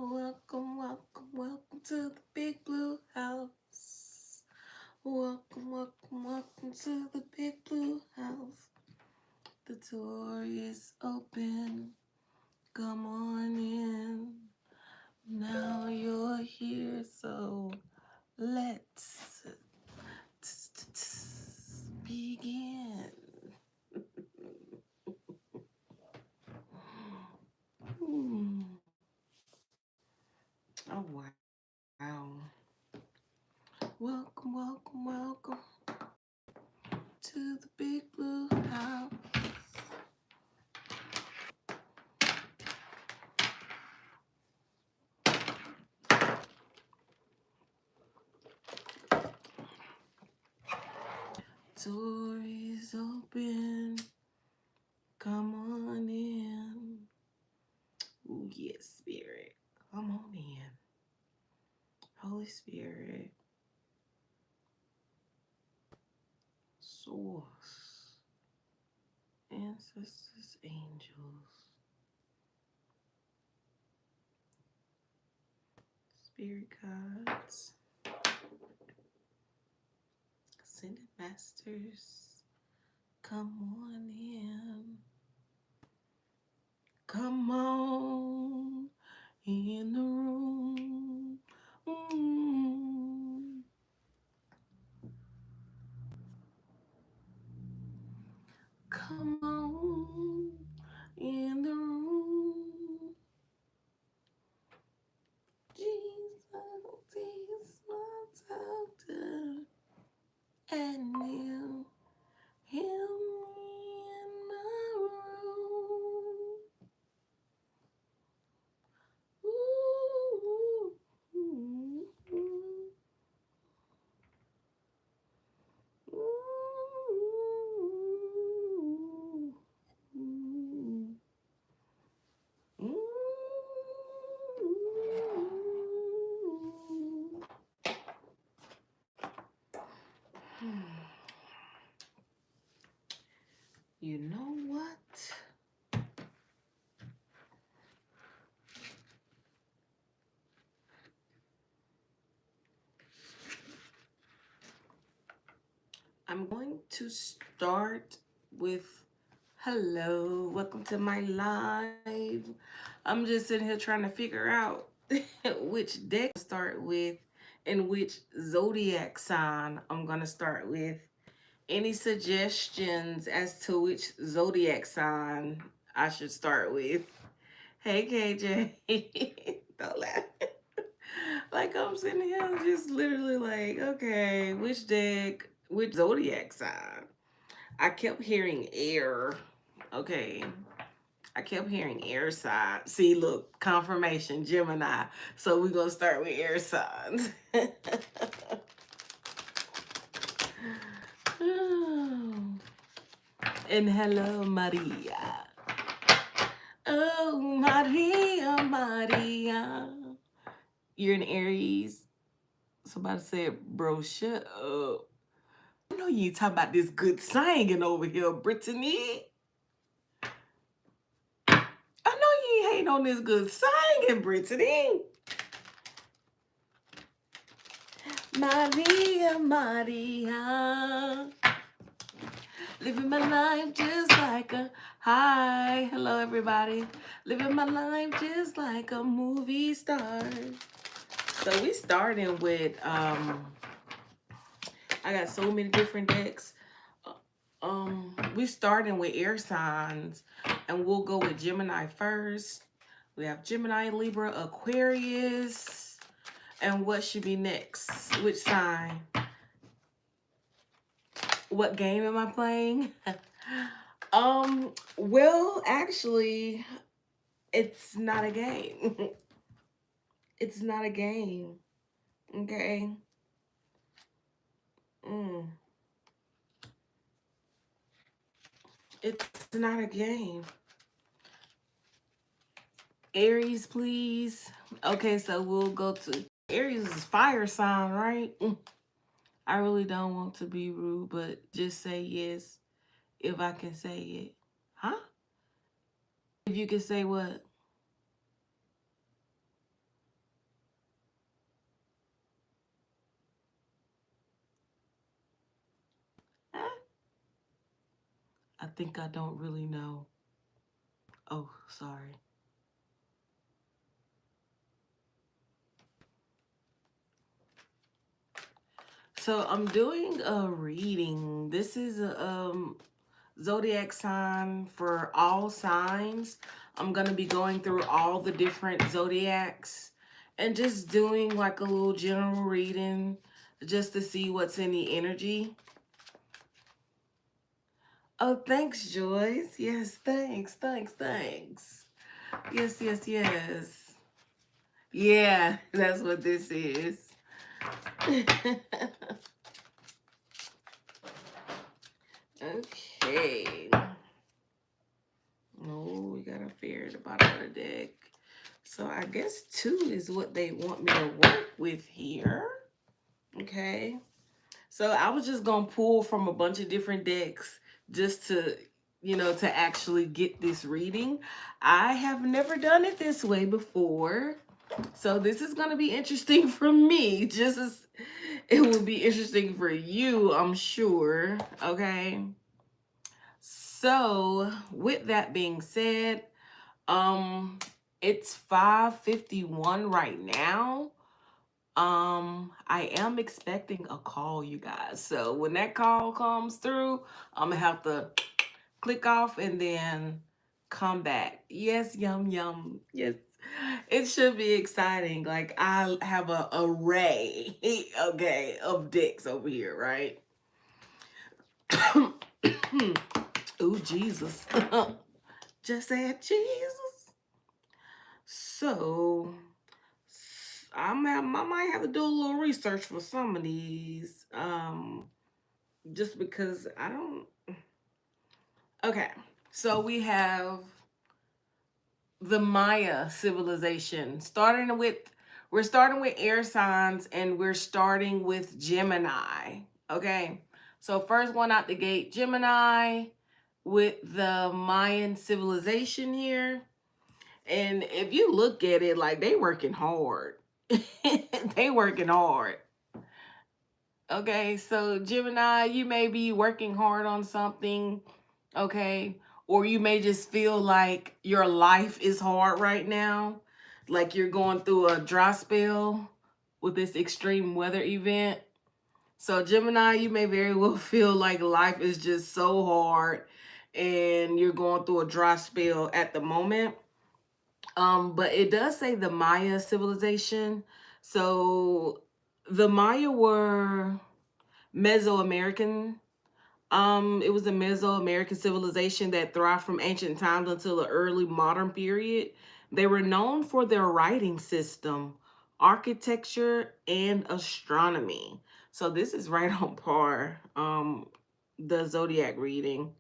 Welcome, welcome, welcome to the big blue house. Welcome, welcome, welcome to the big blue house. The door is open. Come on in. Now you're here, so let's begin. Hmm. Oh, wow. Welcome, welcome, welcome to the big blue house. Door is open. Come on in. Ooh, yes, Spirit. Come on in. Holy Spirit. Source. Ancestors, angels. Spirit guides. Ascended masters. Come on in. Come on in the room. Mm. Come on in the room. Jesus is my doctor, and you heal me in my room. Ooh, ooh, ooh, ooh, ooh, ooh. You know what? I'm going to start with hello, welcome to my live. I'm just sitting here trying to figure out which deck to start with and which zodiac sign I'm going to start with. Any suggestions as to which zodiac sign I should start with? Hey, KJ. Don't laugh. Like I'm sitting here just literally like, okay, which deck, which zodiac sign? I kept hearing air. Okay. I kept hearing air signs. See, look, confirmation, Gemini. So we're going to start with air signs. And hello, Maria. Oh, Maria, Maria. You're an Aries. Somebody said, bro, shut up. I know you ain't talking about this good singing over here, Brittany. I know you ain't hating on this good singing, Brittany. Maria, Maria. Living my life just like a hi. Hello, everybody. Living my life just like a movie star. So we starting with I got so many different decks. We starting with air signs, and we'll go with Gemini first. We have Gemini, Libra, Aquarius, and what should be next? Which sign? What game am I playing? Well, actually, it's not a game. It's not a game. Okay. Mm. It's not a game. Aries, please. Okay, so we'll go to Aries is fire sign, right? I really don't want to be rude, but just say yes if I can say it. Huh? If you can say what? think I don't really know. Oh, sorry. So I'm doing a reading. This is a zodiac sign for all signs. I'm going to be going through all the different zodiacs and just doing like a little general reading just to see what's in the energy. Oh, thanks, Joyce. Yes, thanks, thanks, thanks. Yes, yes, yes. Yeah, that's what this is. Okay. Oh, we got a fair at the bottom of the deck. So I guess 2 is what they want me to work with here. Okay. So I was just going to pull from a bunch of different decks just to, to actually get this reading. I have never done it this way before. So this is going to be interesting for me, just as it will be interesting for you, I'm sure. Okay. So with that being said, it's 5:51 right now. I am expecting a call, you guys. So when that call comes through, I'm gonna have to click off and then come back. Yes, yum yum. Yes. It should be exciting. Like I have a array, okay, of decks over here, right? Oh, Jesus. Just said Jesus. So I might have to do a little research for some of these. Just because I don't. Okay, so the Maya civilization. We're starting with air signs, and we're starting with Gemini. Okay, so first one out the gate, Gemini, with the Mayan civilization here. And if you look at it, like they working hard. They working hard. Okay, so Gemini, you may be working hard on something, okay? Or you may just feel like your life is hard right now, like you're going through a dry spell with this extreme weather event. So Gemini, you may very well feel like life is just so hard and you're going through a dry spell at the moment. But it does say the Maya civilization. So the Maya were Mesoamerican. It was a Mesoamerican civilization that thrived from ancient times until the early modern period. They were known for their writing system, architecture, and astronomy. So this is right on par. The zodiac reading.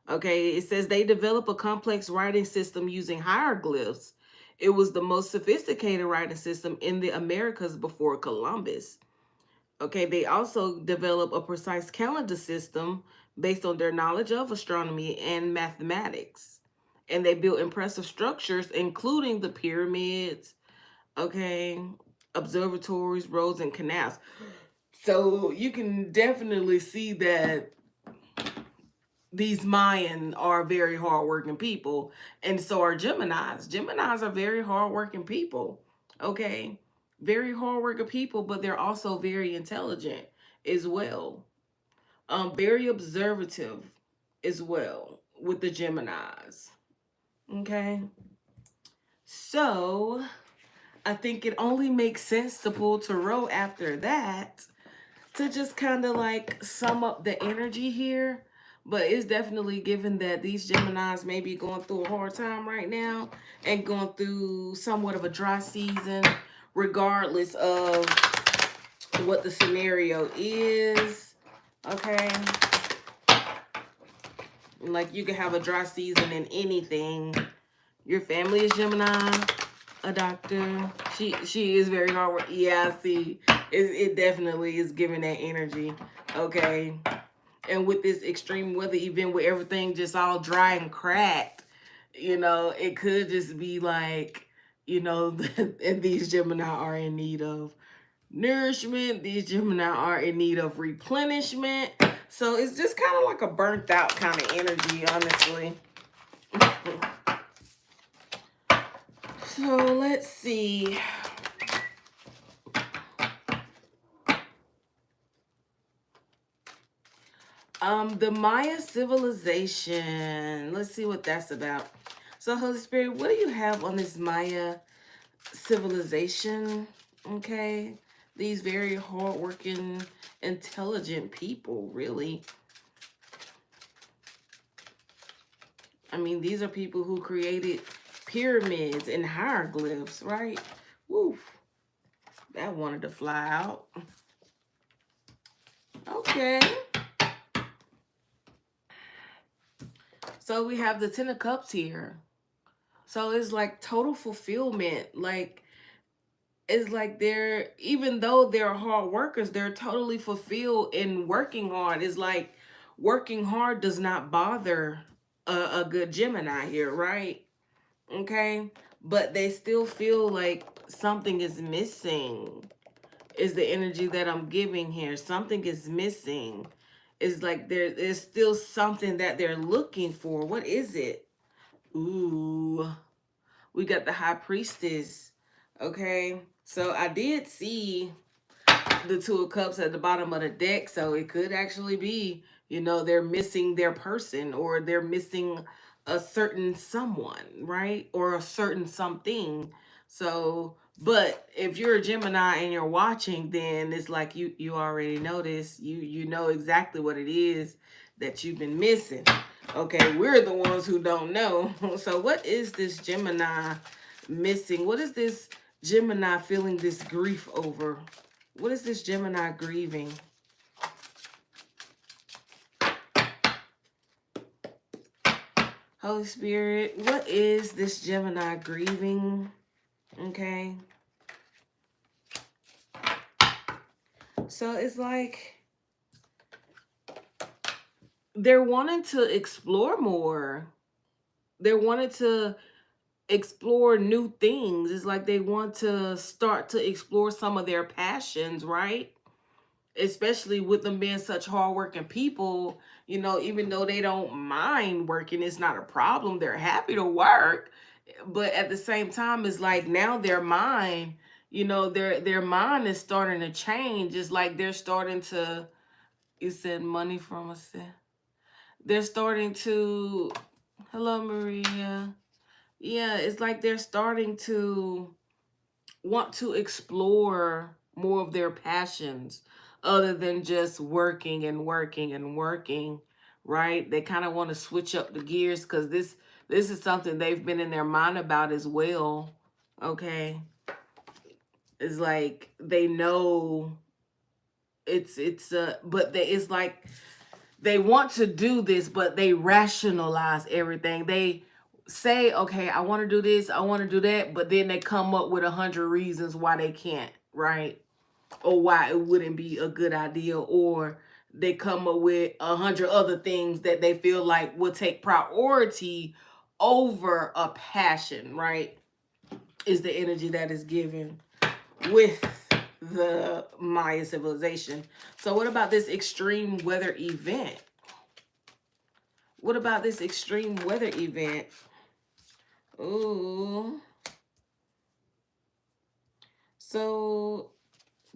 Okay, it says they developed a complex writing system using hieroglyphs. It was the most sophisticated writing system in the Americas before Columbus. Okay, they also developed a precise calendar system based on their knowledge of astronomy and mathematics. And they built impressive structures, including the pyramids, okay, observatories, roads, and canals. So you can definitely see that these Mayan are very hardworking people, and so are Geminis. Geminis are very hardworking people, okay? Very hardworking people, but they're also very intelligent as well. Very observative as well with the Geminis, okay? So I think it only makes sense to pull tarot after that to just kind of like sum up the energy here. But it's definitely given that these Geminis may be going through a hard time right now and going through somewhat of a dry season, regardless of what the scenario is. Okay. Like you could have a dry season in anything. Your family is Gemini, a doctor. She is very hard work. Yeah, see, it definitely is giving that energy. Okay. And with this extreme weather event where everything just all dry and cracked, it could just be like, and these Gemini are in need of nourishment. These Gemini are in need of replenishment. So it's just kind of like a burnt out kind of energy, honestly. So let's see. The Maya civilization. Let's see what that's about. So Holy Spirit, what do you have on this Maya civilization? Okay. These very hardworking, intelligent people, really. I mean, these are people who created pyramids and hieroglyphs, right? Woof. That wanted to fly out. Okay. So we have the Ten of Cups here. So it's like total fulfillment. Like, it's like they're, even though they're hard workers, they're totally fulfilled in working hard. It's like working hard does not bother a good Gemini here, right? Okay. But they still feel like something is missing, is the energy that I'm giving here. Something is missing. It's like there's still something that they're looking for. What is it? Ooh, we got the High Priestess. Okay, so I did see the Two of Cups at the bottom of the deck, so it could actually be, they're missing their person, or they're missing a certain someone, right? Or a certain something. So, but if you're a Gemini and you're watching, then it's like you already know this. You know exactly what it is that you've been missing. Okay, we're the ones who don't know. So what is this Gemini missing? What is this Gemini feeling this grief over? What is this Gemini grieving? Holy Spirit, what is this Gemini grieving? Okay. So it's like they're wanting to explore more. They're wanting to explore new things. It's like they want to start to explore some of their passions, right? Especially with them being such hardworking people, even though they don't mind working, it's not a problem. They're happy to work. But at the same time, it's like now their mind, their mind is starting to change. It's like they're starting to, you said money from a set. They're starting to, hello, Maria. Yeah, it's like they're starting to want to explore more of their passions other than just working and working and working, right? They kind of want to switch up the gears because this is something they've been in their mind about as well. Okay. It's like they know but it's like they want to do this, but they rationalize everything. They say, okay, I want to do this, I want to do that, but then they come up with 100 reasons why they can't, right? Or why it wouldn't be a good idea, or they come up with 100 other things that they feel like will take priority over a passion, right? Is the energy that is given with the Maya civilization. So what about this extreme weather event? What about this extreme weather event? Ooh. So,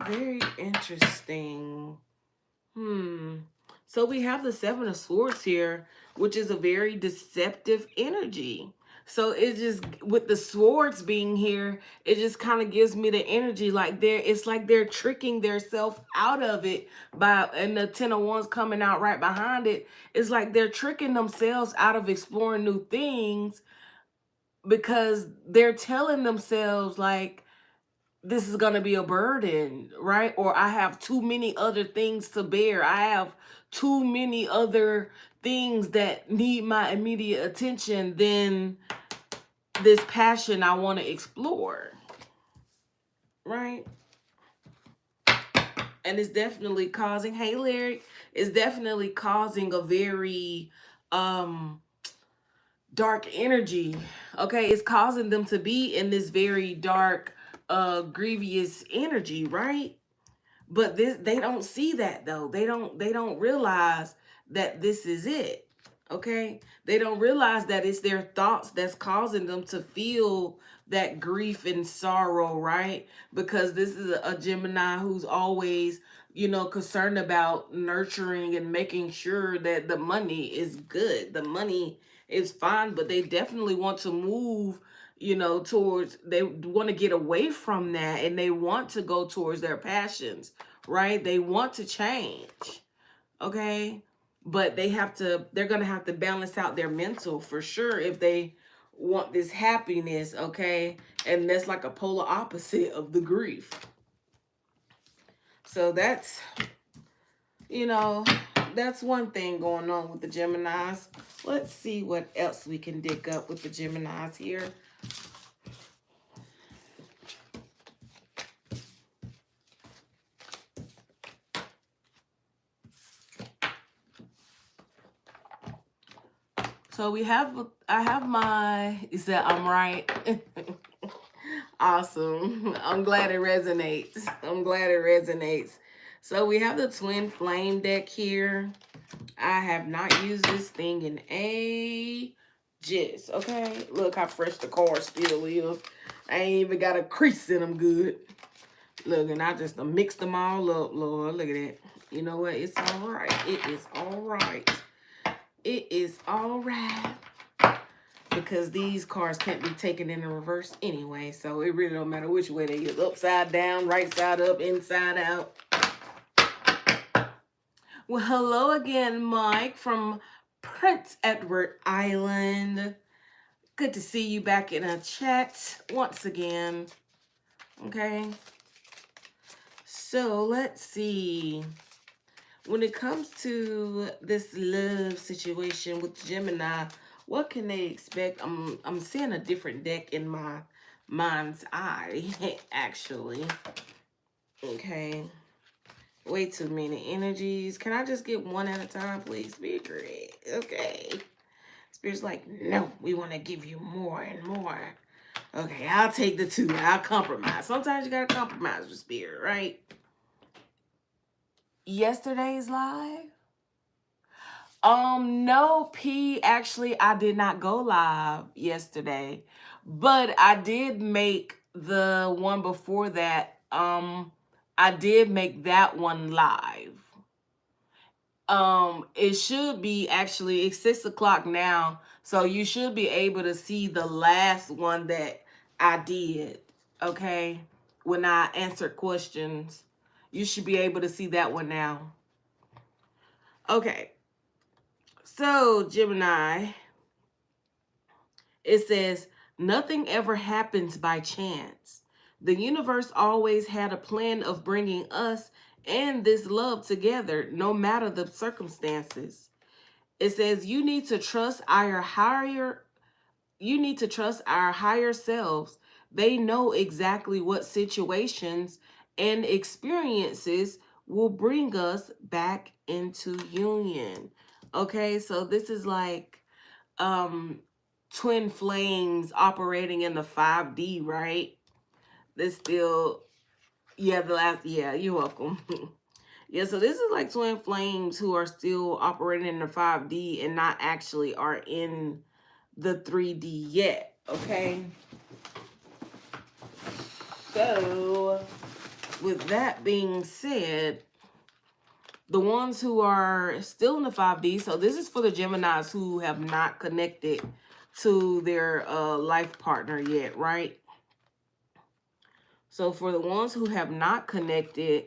very interesting. So we have the Seven of Swords here, which is a very deceptive energy. So it just, with the swords being here, it just kind of gives me the energy like it's like they're tricking themselves out of it by, and the Ten of Wands coming out right behind it. It's like they're tricking themselves out of exploring new things because they're telling themselves like, this is going to be a burden, right? Or I have too many other things to bear. I have too many other things that need my immediate attention than this passion I want to explore, right? And it's definitely causing, hey Larry, it's definitely causing a very dark energy. Okay, it's causing them to be in this very dark grievous energy, right? But they don't see that though. They don't realize that this is it. Okay? They don't realize that it's their thoughts that's causing them to feel that grief and sorrow, right? Because this is a Gemini who's always, concerned about nurturing and making sure that the money is good. The money is fine, but they definitely want to move, towards, they want to get away from that, and they want to go towards their passions, right? They want to change, okay? But they're going to have to balance out their mental for sure if they want this happiness, okay? And that's like a polar opposite of the grief. So you know, that's one thing going on with the Geminis. Let's see what else we can dig up with the Geminis here. So I have my, you said I'm right. Awesome. I'm glad it resonates. I'm glad it resonates. So we have the Twin Flame deck here. I have not used this thing in ages. Okay, look how fresh the card still is. I ain't even got a crease in them good. Look, and I just mixed them all up, Lord. Look at that. You know what? It's all right. It is all right. It is all right. Because these cards can't be taken in the reverse anyway. So it really don't matter which way they is. Upside down, right side up, inside out. Well, hello again, Mike from Prince Edward Island. Good to see you back in a chat once again. Okay. So let's see. When it comes to this love situation with Gemini, what can they expect? I'm seeing a different deck in my mind's eye, actually. Okay. Way too many energies. Can I just get one at a time, please, Spirit? Okay. Spirit's like, no, we want to give you more and more. Okay, I'll take the two. I'll compromise. Sometimes you gotta compromise with Spirit, right? Yesterday's live? No, P, actually, I did not go live yesterday, but I did make the one before that. I did make that one live. It should be actually, it's 6 o'clock now, so you should be able to see the last one that I did, okay? When I answered questions, you should be able to see that one now. Okay. So, Gemini, it says, nothing ever happens by chance. The universe always had a plan of bringing us and this love together, no matter the circumstances. It says you need to trust our higher selves. They know exactly what situations and experiences will bring us back into union. Okay, so this is like twin flames operating in the 5D, right? This still, yeah, you're welcome. Yeah, so this is like twin flames who are still operating in the 5D and not actually are in the 3D yet, okay? So, with that being said, the ones who are still in the 5D, so this is for the Geminis who have not connected to their life partner yet, right? So for the ones who have not connected,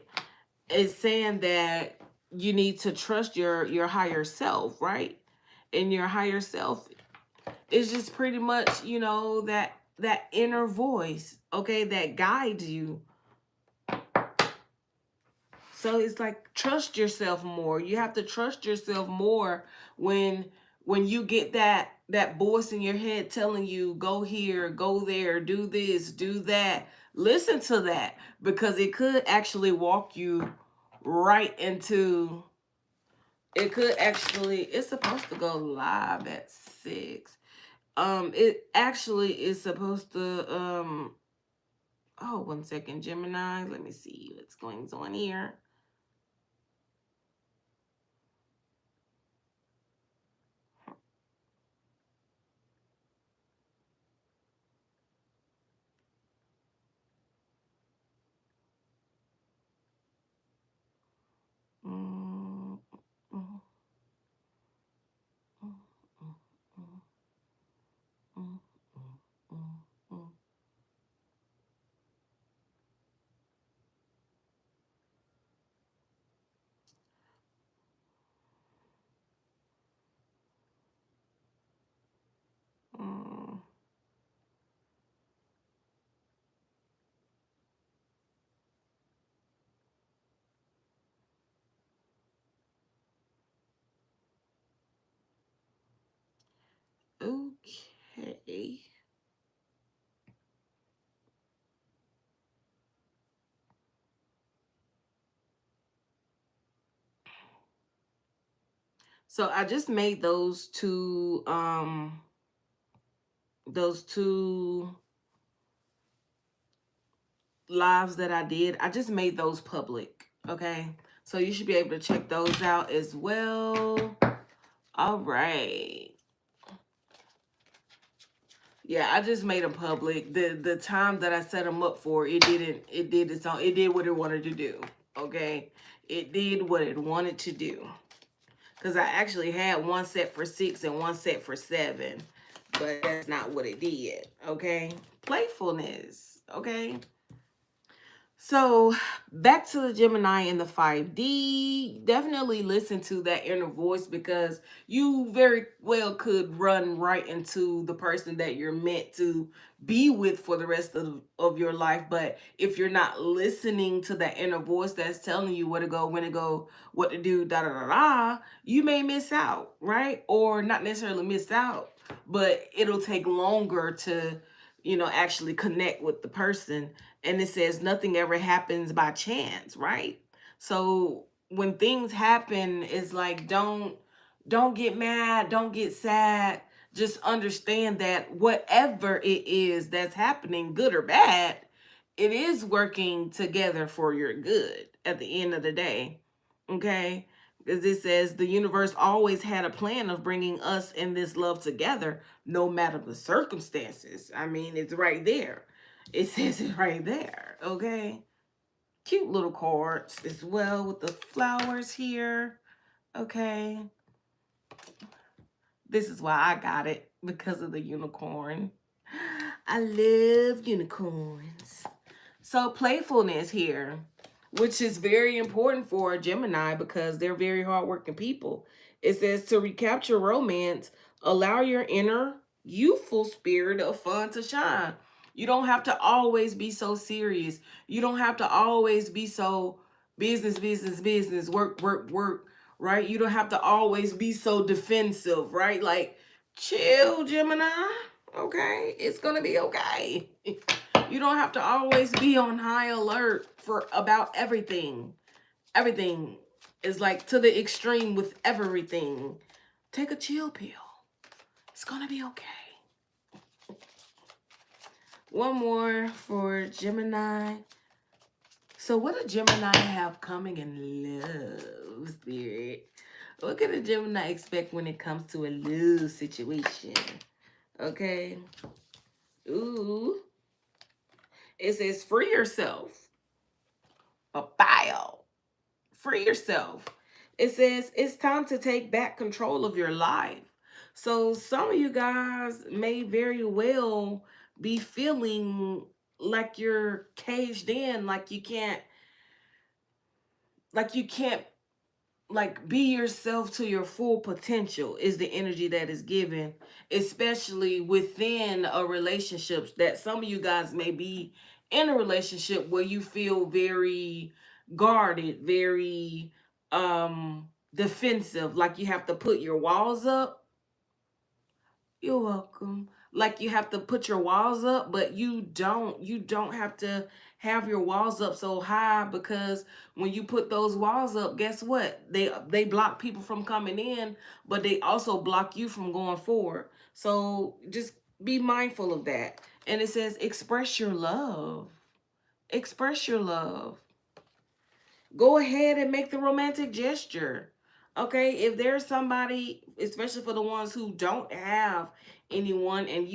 it's saying that you need to trust your higher self, right? And your higher self is just pretty much, that inner voice, okay, that guides you. So it's like, trust yourself more. You have to trust yourself more when you get that voice in your head telling you, go here, go there, do this, do that. Listen to that, because it could actually walk you right into, it's supposed to go live at 6. It actually is supposed to, Oh, 1 second, Gemini. Let me see what's going on here. Mm, mm, mm, mm, mm, mm, mm, mm, mm. Okay. So I just made those two lives that I did. I just made those public. Okay. So you should be able to check those out as well. All right. Yeah, I just made them public. The time that I set them up for, it did what it wanted to do. Okay. It did what it wanted to do. Because I actually had one set for 6 and one set for 7. But that's not what it did. Okay. Playfulness. Okay. So back to the Gemini in the 5D. Definitely listen to that inner voice, because you very well could run right into the person that you're meant to be with for the rest of your life. But if you're not listening to that inner voice that's telling you where to go, when to go, what to do, da da da da, you may miss out, right? Or not necessarily miss out, but it'll take longer to, actually connect with the person. And it says nothing ever happens by chance, right? So when things happen, it's like, don't get mad, don't get sad. Just understand that whatever it is that's happening, good or bad, it is working together for your good at the end of the day. Okay? Because it says the universe always had a plan of bringing us and this love together, no matter the circumstances. I mean, it's right there. It says it right there. Okay? Cute little cards as well with the flowers here. Okay? This is why I got it, because of the unicorn. I love unicorns. So playfulness here, which is very important for a Gemini because they're very hardworking people. It says to recapture romance, allow your inner youthful spirit of fun to shine. You don't have to always be so serious. You don't have to always be so business, business, business, work, work, work, right? You don't have to always be so defensive, right? Like, chill, Gemini. Okay, it's gonna be okay. You don't have to always be on high alert for about everything. Everything is like to the extreme with everything. Take a chill pill. It's gonna be okay. One more for Gemini. So what do Gemini have coming in love, spirit? What can a Gemini expect when it comes to a love situation? Okay. Ooh. It says free yourself. Papaya. Free yourself. It says it's time to take back control of your life. So some of you guys may very well be feeling like you're caged in, like you can't like be yourself to your full potential is the energy that is given, especially within a relationship. That some of you guys may be in a relationship where you feel very guarded, very defensive, like you have to put your walls up. You're welcome. Like you have to put your walls up, but you don't have to have your walls up so high, because when you put those walls up, guess what? They block people from coming in, but they also block you from going forward. So just be mindful of that. And it says express your love. Express your love. Go ahead and make the romantic gesture. Okay, if there's somebody, especially for the ones who don't have anyone, and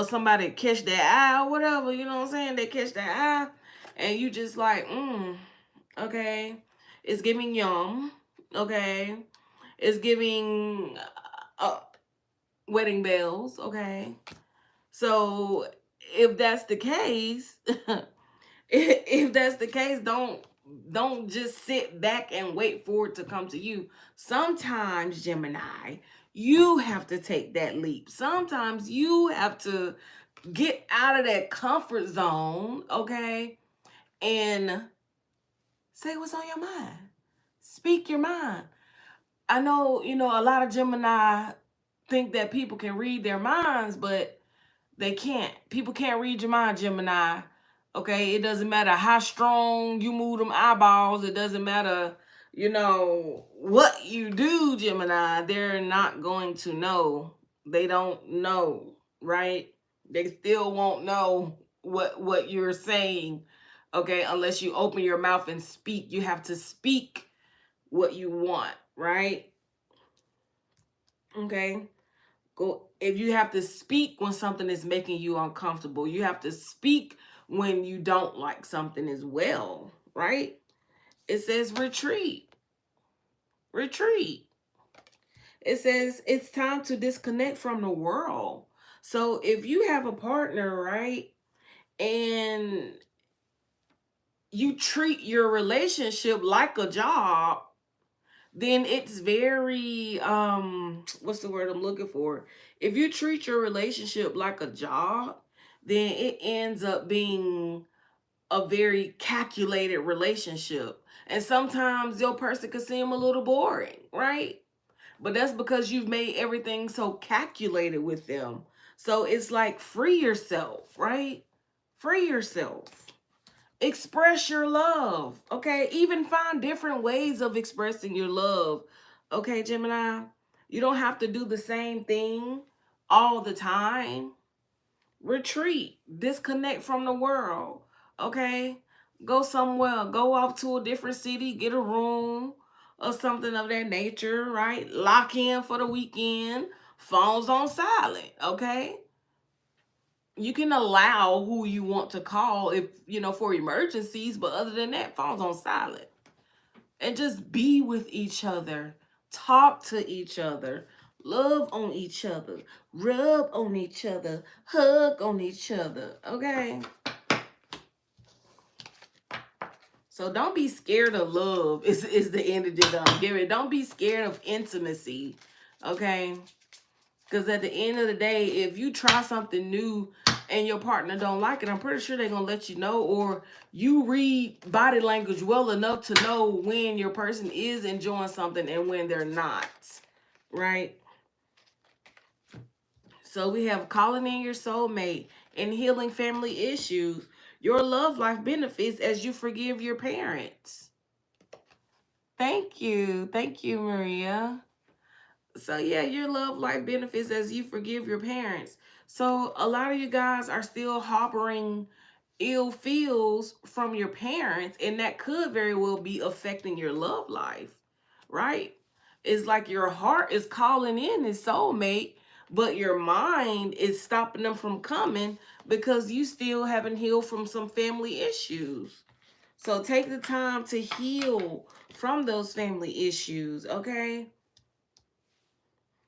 somebody catch their eye or whatever, you know what I'm saying? They catch their eye, and you just like, okay, it's giving yum, okay, it's giving wedding bells, okay. So if that's the case, if that's the case, don't just sit back and wait for it to come to you. Sometimes, Gemini, you have to take that leap. Sometimes you have to get out of that comfort zone, okay, and say what's on your mind. Speak your mind. I know, a lot of Gemini think that people can read their minds, but they can't. People can't read your mind, Gemini. Okay, it doesn't matter how strong you move them eyeballs. It doesn't matter, what you do, Gemini. They're not going to know. They don't know, right? They still won't know what you're saying. Okay, unless you open your mouth and speak. You have to speak what you want, right? Okay. Go if you have to speak when something is making you uncomfortable. You have to speak when you don't like something as well, right? It says retreat. Retreat. It says it's time to disconnect from the world. So if you have a partner, right, and you treat your relationship like a job, then it's very what's the word I'm looking for? If you treat your relationship like a job, then it ends up being a very calculated relationship. And sometimes your person could seem a little boring, right? But that's because you've made everything so calculated with them. So it's like free yourself, right? Free yourself. Express your love, okay? Even find different ways of expressing your love, okay, Gemini? You don't have to do the same thing all the time. Retreat, disconnect from the world, okay? Go somewhere, go off to a different city, get a room or something of that nature, right? Lock in for the weekend, phones on silent, okay? You can allow who you want to call if for emergencies, but other than that, phone's on silent. And just be with each other, talk to each other, love on each other, rub on each other, hug on each other, okay? So don't be scared of love is the energy that I'm giving. Don't be scared of intimacy, okay? Because at the end of the day, if you try something new and your partner don't like it, I'm pretty sure they're going to let you know. Or you read body language well enough to know when your person is enjoying something and when they're not, right? So we have calling in your soulmate and healing family issues. Your love life benefits as you forgive your parents. Thank you. Thank you, Maria. So yeah, your love life benefits as you forgive your parents. So a lot of you guys are still harboring ill feels from your parents, and that could very well be affecting your love life, right? It's like your heart is calling in his soulmate, but your mind is stopping them from coming because you still haven't healed from some family issues. So take the time to heal from those family issues, okay?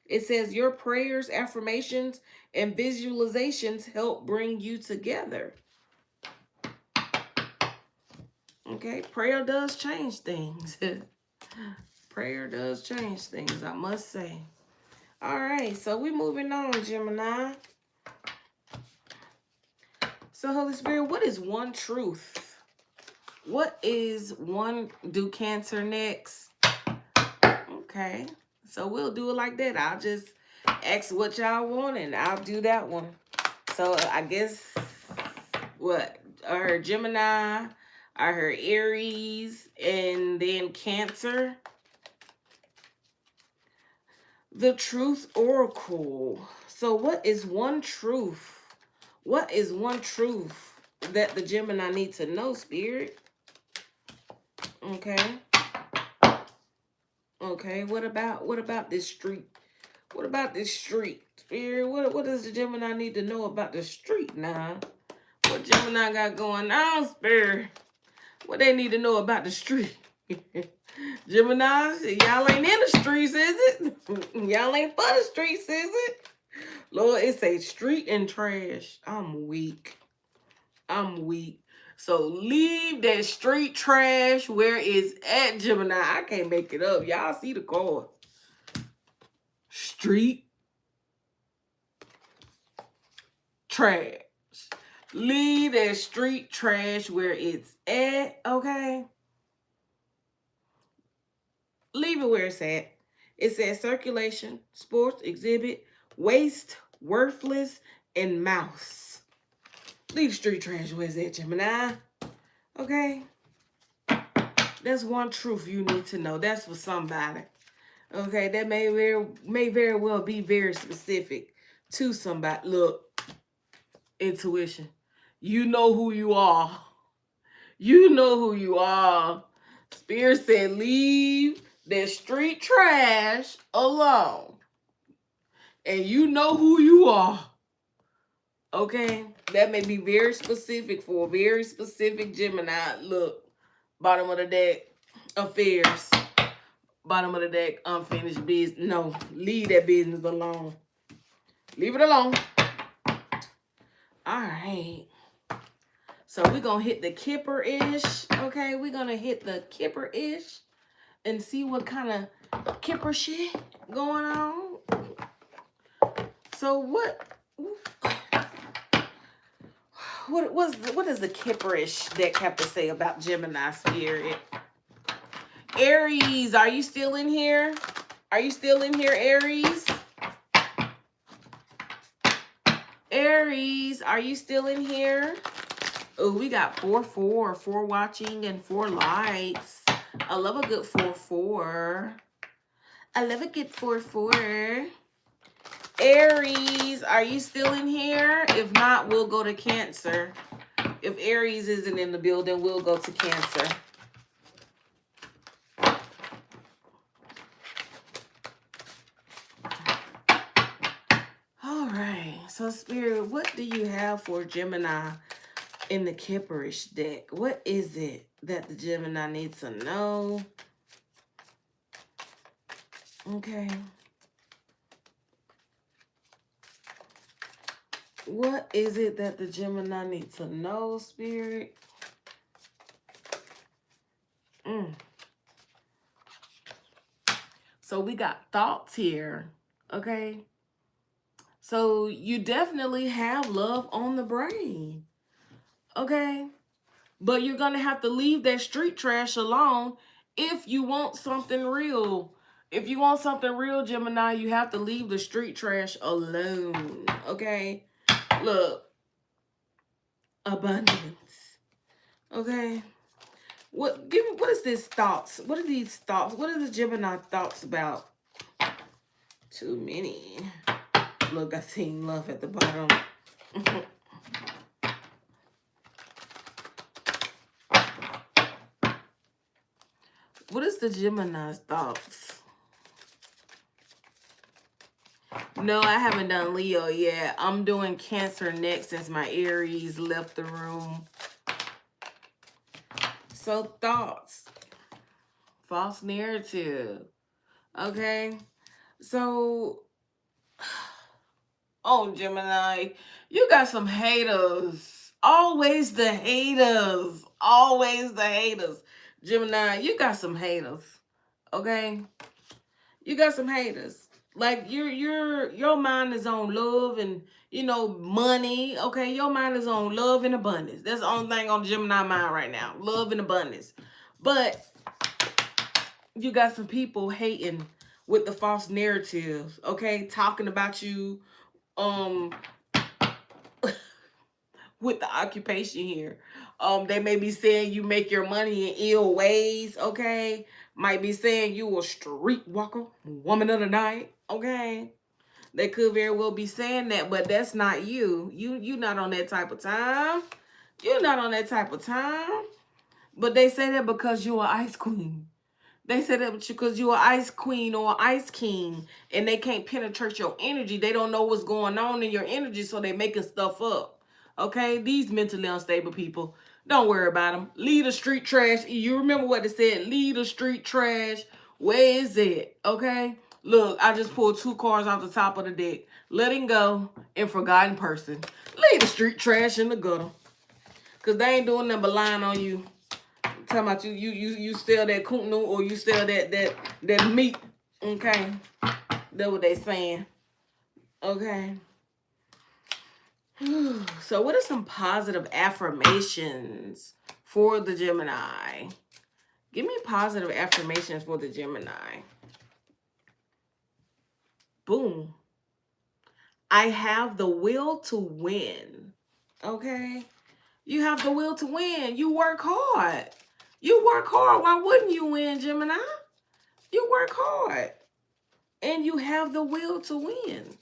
It says your prayers, affirmations, and visualizations help bring you together. Okay, prayer does change things. Prayer does change things, I must say. All right, so we're moving on, Gemini. So, Holy Spirit, what is one truth? What is one, do Cancer next? Okay, so we'll do it like that. I'll just ask what y'all want and I'll do that one. So I guess what? I heard Gemini, I heard Aries, and then Cancer. The Truth Oracle. So what is one truth? What is one truth? that the Gemini need to know, Spirit? Okay. Okay. What about this street? What about this street, Spirit? What does the Gemini need to know about the street now? What Gemini got going on, Spirit? What they need to know about the street? Gemini, y'all ain't in the streets, is it? Y'all ain't for the streets, is it? Lord, it say street and trash. I'm weak. So leave that street trash where it's at, Gemini. I can't make it up. Y'all see the card. Street trash. Leave that street trash where it's at, okay? Leave it where it's at. It says circulation, sports, exhibit, waste, worthless, and mouse. Leave the street trash where it's at, Gemini. Okay? That's one truth you need to know. That's for somebody. Okay, that may very well be very specific to somebody. Look, intuition. You know who you are. You know who you are. Spirit said, leave that street trash alone. And you know who you are. Okay? That may be very specific for a very specific Gemini. Look, bottom of the deck, affairs. Bottom of the deck, unfinished business. No, leave that business alone. Leave it alone. All right. So we're going to hit the Kipper-ish. Okay, we're going to hit the Kipper-ish and see what kind of Kipper shit going on. So what does the Kipper-ish deck have to say about Gemini, Spirit? Aries, are you still in here? Are you still in here, Aries? Aries, are you still in here? Oh, we got 4 watching and 4 likes. I love a good 4. I love a good 4. Aries, are you still in here? If not, we'll go to Cancer. If Aries isn't in the building, we'll go to Cancer. All right. So, Spirit, what do you have for Gemini in the Kipperish deck? What is it that the Gemini needs to know? Okay. What is it that the Gemini needs to know, Spirit? So we got thoughts here, okay? So you definitely have love on the brain, okay? But you're going to have to leave that street trash alone if you want something real. If you want something real, Gemini, you have to leave the street trash alone, okay? Look, abundance, okay? What is this thoughts? What are these thoughts? What are the Gemini thoughts about? Too many. Look, I seen love at the bottom. What is the Gemini's thoughts? No, I haven't done Leo yet. I'm doing Cancer next since my Aries left the room. So thoughts. False narrative. Okay. So, oh, Gemini, you got some haters. Always the haters. Always the haters. Gemini, you got some haters. Okay? You got some haters. Like your mind is on love and, you know, money. Okay? Your mind is on love and abundance. That's the only thing on the Gemini mind right now. Love and abundance. But you got some people hating with the false narratives, okay? Talking about you with the occupation here. They may be saying you make your money in ill ways, okay? Might be saying you a streetwalker, woman of the night, okay? They could very well be saying that, but that's not you. You not on that type of time. You're not on that type of time. But they say that because you're an ice queen. They say that because you're an ice queen or an ice king, and they can't penetrate your energy. They don't know what's going on in your energy, so they making stuff up. Okay? These mentally unstable people, don't worry about them. Leave the street trash. You remember what they said? Leave the street trash. Where is it? Okay? Look, I just pulled 2 cards off the top of the deck. Letting go and forgotten person. Leave the street trash in the gutter. Because they ain't doing nothing but lying on you. Talking about you sell that kunu or you sell that meat. Okay. That's what they saying. Okay. So what are some positive affirmations for the Gemini? Give me positive affirmations for the Gemini. Boom. I have the will to win. Okay. You have the will to win. You work hard. You work hard. Why wouldn't you win, Gemini? You work hard. And you have the will to win.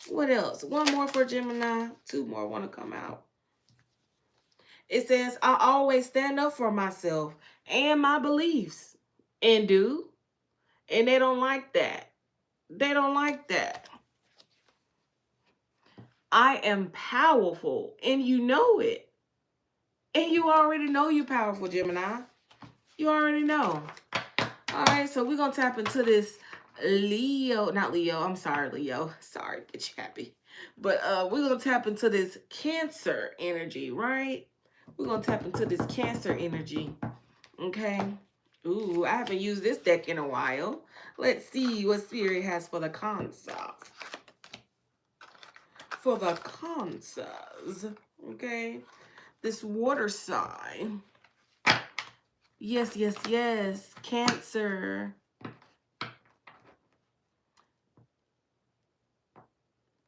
What else? One more for Gemini. 2 more want to come out. It says, I always stand up for myself and my beliefs. And do. And they don't like that. They don't like that. I am powerful. And you know it. And you already know you're powerful, Gemini. You already know. All right, so we're going to tap into this Leo. Not Leo. I'm sorry, Leo. Sorry, get you happy. But we're going to tap into this Cancer energy, right? We're going to tap into this Cancer energy. Okay. Ooh, I haven't used this deck in a while. Let's see what Spirit has for the Cancer. For the Cancers. Okay. This water sign. Yes, yes, yes. Cancer.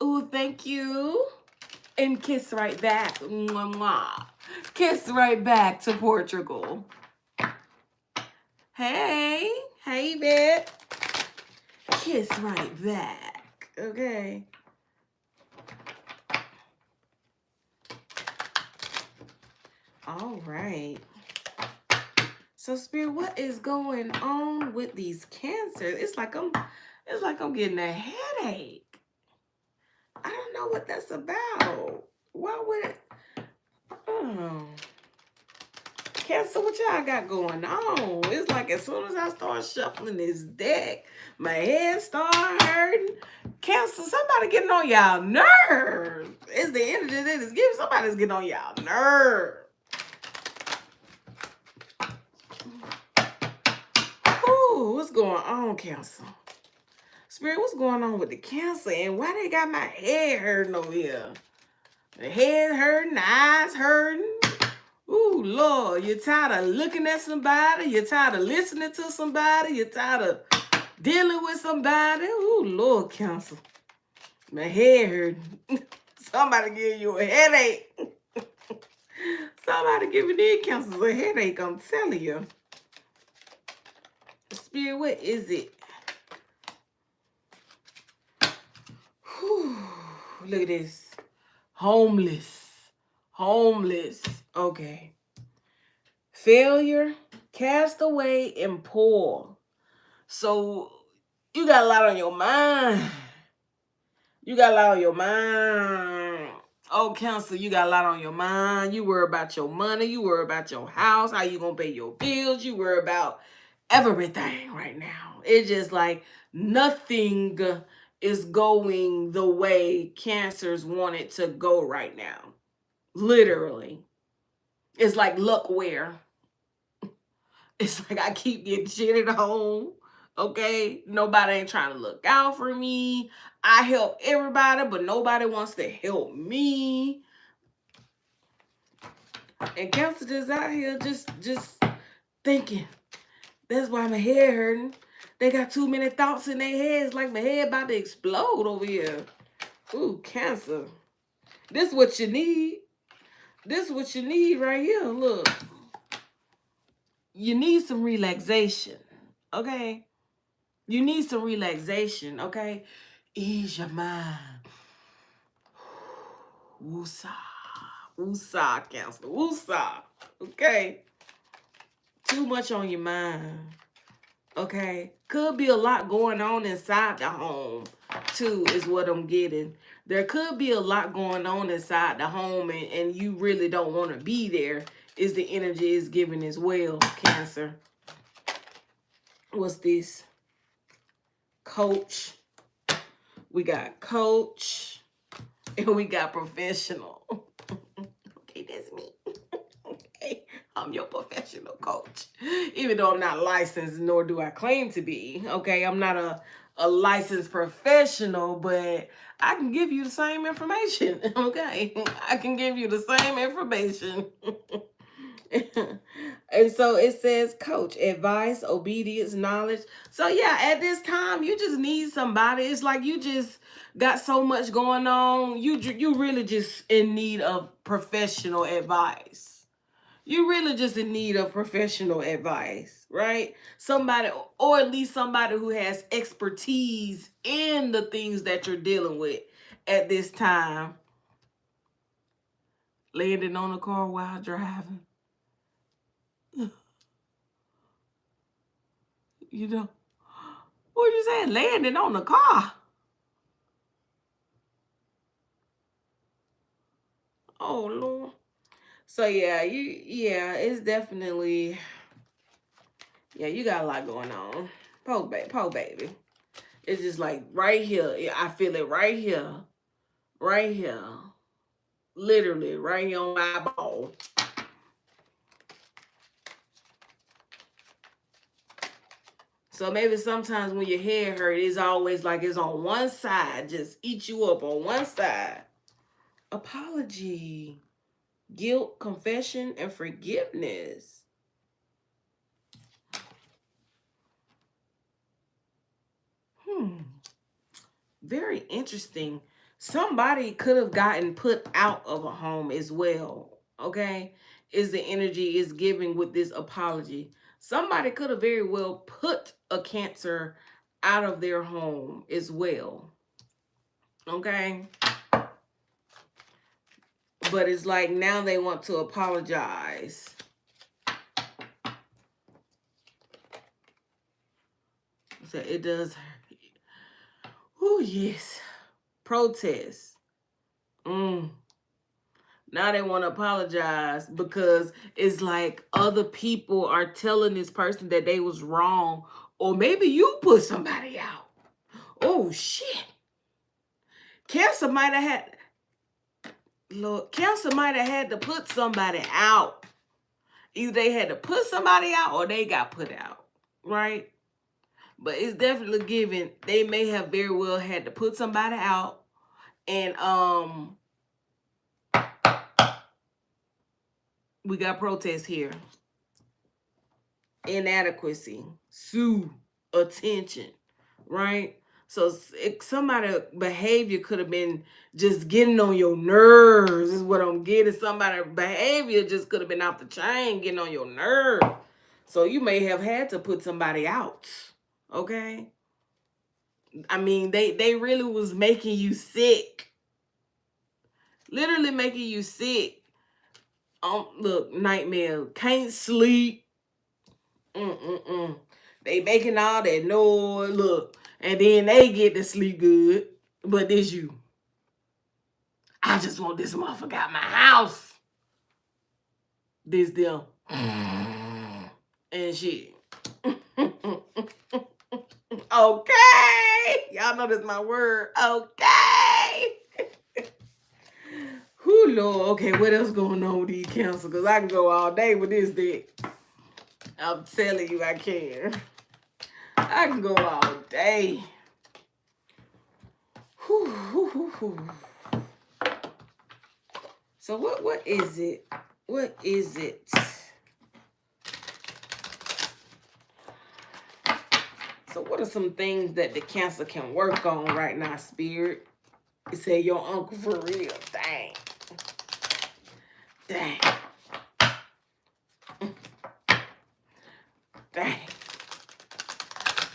Ooh, thank you. And kiss right back. Mwah, mwah. Kiss right back to Portugal. Hey. Hey, babe. Kiss right back. Okay. All right. So, Spirit, what is going on with these cancers? It's like I'm getting a headache. I don't know what that's about. Why would it? Oh. Cancer, what y'all got going on? It's like as soon as I start shuffling this deck, my head start hurting. Cancer, somebody getting on y'all nerves. It's the energy that is giving. Somebody's getting on y'all nerves. Ooh, what's going on, Cancer? Spirit, what's going on with the Cancer? And why they got my head hurting over here? The head hurting, the eyes hurting. Ooh, Lord, you're tired of looking at somebody. You're tired of listening to somebody. You're tired of dealing with somebody. Ooh, Lord, Cancer. My head hurting. Somebody give you a headache. Somebody giving these Cancers a headache, I'm telling you. Spirit, what is it? Whew, look at this. Homeless. Homeless. Okay. Failure, cast away, and poor. So you got a lot on your mind. You got a lot on your mind. Oh, Cancer, you got a lot on your mind. You worry about your money. You worry about your house, how you going to pay your bills. You worry about everything right now. It's just like nothing is going the way Cancers want it to go right now. Literally. It's like luckware. It's like I keep getting shit at home. Okay? Nobody ain't trying to look out for me. I help everybody, but nobody wants to help me. And Cancer just out here just thinking. That's why my head hurting. They got too many thoughts in their heads, like my head about to explode over here. Ooh, Cancer. This is what you need. This is what you need right here. Look. You need some relaxation. Okay? You need some relaxation. Okay? Ease your mind. Woosah. Woosah, Cancer. Woosah. Okay. Too much on your mind. Okay. Could be a lot going on inside the home, too, is what I'm getting. There could be a lot going on inside the home, and you really don't want to be there, is the energy is giving as well, Cancer. What's this? Coach. We got coach. And we got professional. Okay, that's me. Okay, I'm your professional coach. Even though I'm not licensed, nor do I claim to be. Okay, I'm not a licensed professional, but I can give you the same information. Okay, I can give you the same information. And so it says coach, advice, obedience, knowledge. So yeah, at this time you just need somebody. It's like you just got so much going on. You really just in need of professional advice. You really just in need of professional advice, right? Somebody, or at least somebody who has expertise in the things that you're dealing with at this time. Landing on a car while driving. You know, what you saying? Landing on the car. Oh Lord. So yeah, it's definitely, yeah, you got a lot going on. Po baby. It's just like right here. I feel it right here. Right here. Literally right here on my eyeball. So maybe sometimes when your head hurt, it's always like it's on one side. Just eat you up on one side. Apology. Guilt, confession, and forgiveness. Very interesting. Somebody could have gotten put out of a home as well. Okay? Is the energy is giving with this apology. Somebody could have very well put a Cancer out of their home as well. Okay? But it's like now they want to apologize. So it does. Oh, yes. Protest. Now they want to apologize because it's like other people are telling this person that they was wrong. Or maybe you put somebody out. Oh, shit. Cancer might have had... Look, Cancer might have had to put somebody out. Either they had to put somebody out or they got put out. Right? But it's definitely given. They may have very well had to put somebody out. And we got protests here. Inadequacy. Sue. Attention. Right? So somebody's behavior could have been just getting on your nerves, is what I'm getting. Somebody's behavior just could have been off the chain, getting on your nerve. So you may have had to put somebody out. Okay? I mean, they really was making you sick. Literally making you sick. Look, nightmare. Can't sleep. They making all that noise. Look. And then they get to sleep good. But this you. I just want this motherfucker out my house. This them. And shit. Okay. Y'all know this my word. Okay. Whew, Lord. Okay, what else going on with these Cancer? Because I can go all day with this dick. I'm telling you I can. I can go all day. So what is it? What is it? So what are some things that the Cancer can work on right now, Spirit? It said your uncle for real. Dang. Dang. Dang.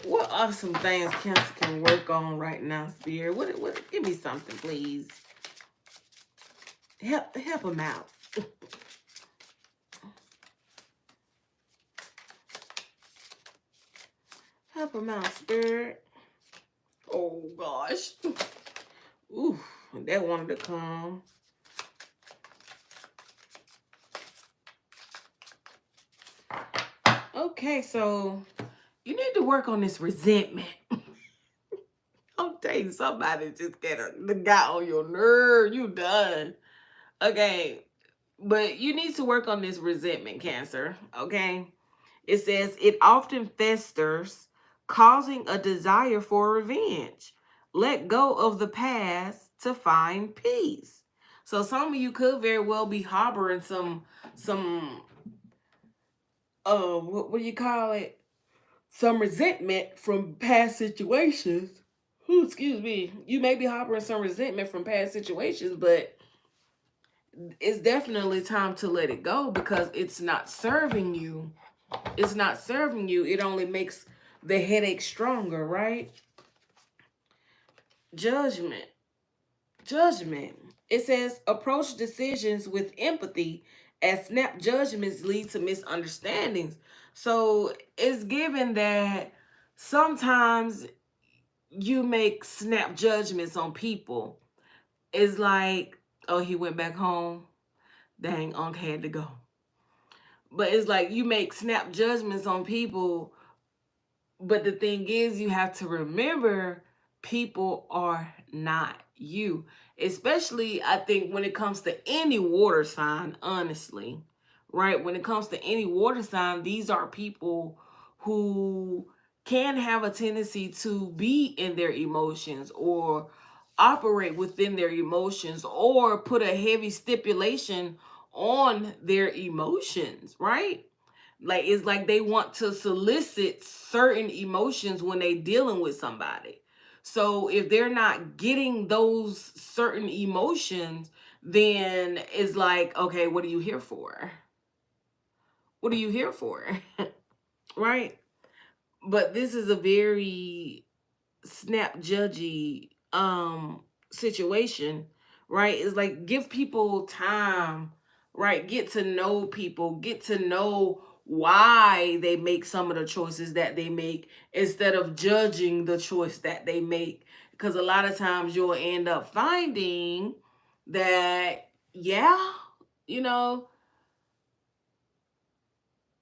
What are some things Cancer can work on right now, Spirit? What? Give me something, please. Help them out. Help them out, Spirit. Oh, gosh. Ooh, that wanted to come. Okay, so you need to work on this resentment. I'm telling you, somebody just got on your nerve. You done. Okay, but you need to work on this resentment, Cancer. Okay, it says it often festers, causing a desire for revenge. Let go of the past to find peace. So some of you could very well be harboring some what do you call it? Some resentment from past situations. Ooh, excuse me. You may be harboring some resentment from past situations, but it's definitely time to let it go because it's not serving you. It's not serving you. It only makes the headache stronger, right? Judgment. Judgment. It says approach decisions with empathy as snap judgments lead to misunderstandings. So it's given that sometimes you make snap judgments on people. It's like, oh, he went back home. Dang, Unc had to go. But it's like you make snap judgments on people. But the thing is, you have to remember people are not you. Especially, I think, when it comes to any water sign, honestly, right? When it comes to any water sign, these are people who can have a tendency to be in their emotions or operate within their emotions or put a heavy stipulation on their emotions, right? Like it's like they want to solicit certain emotions when they dealing with somebody. So if they're not getting those certain emotions, then it's like, okay, what are you here for? What are you here for? Right? But this is a very snap judgy situation, right? It's like give people time, right? Get to know people, get to know why they make some of the choices that they make instead of judging the choice that they make, because a lot of times you'll end up finding that, yeah, you know,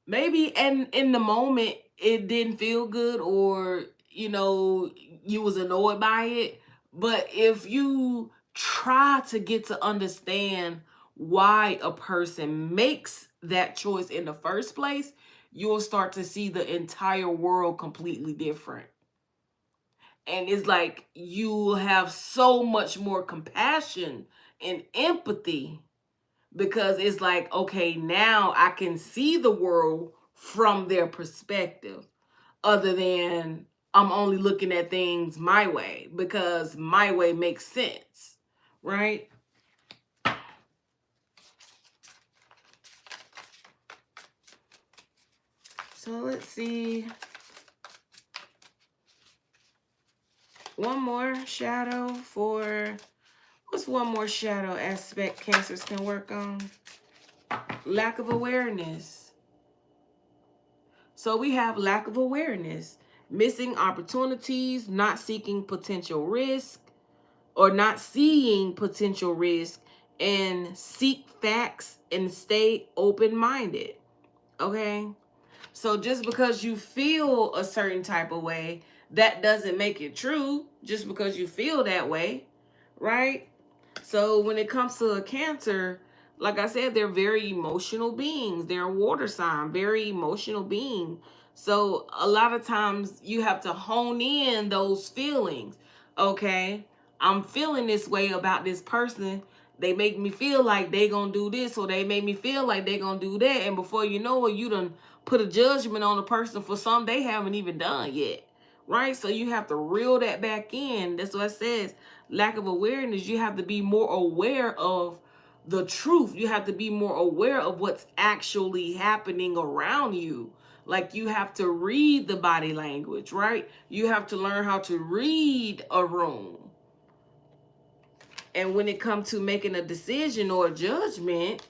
maybe and in the moment it didn't feel good, or you was annoyed by it, but if you try to get to understand why a person makes that choice in the first place, you'll start to see the entire world completely different. And it's like you have so much more compassion and empathy, because it's like, okay, now I can see the world from their perspective, other than I'm only looking at things my way because my way makes sense, right? So let's see. One more shadow for, what's one more shadow aspect Cancers can work on? Lack of awareness. So we have lack of awareness, missing opportunities, not seeking potential risk, or not seeing potential risk, and seek facts and stay open-minded. Okay? So just because you feel a certain type of way, that doesn't make it true just because you feel that way, right? So when it comes to a Cancer, like I said, they're very emotional beings. They're a water sign, very emotional being. So a lot of times you have to hone in those feelings. Okay, I'm feeling this way about this person. They make me feel like they gonna do this, or they make me feel like they gonna do that. And before you know it, you done put a judgment on a person for something they haven't even done yet. Right? So you have to reel that back in. That's what it says. Lack of awareness. You have to be more aware of the truth. You have to be more aware of what's actually happening around you. Like you have to read the body language, right? You have to learn how to read a room. And when it comes to making a decision or a judgment,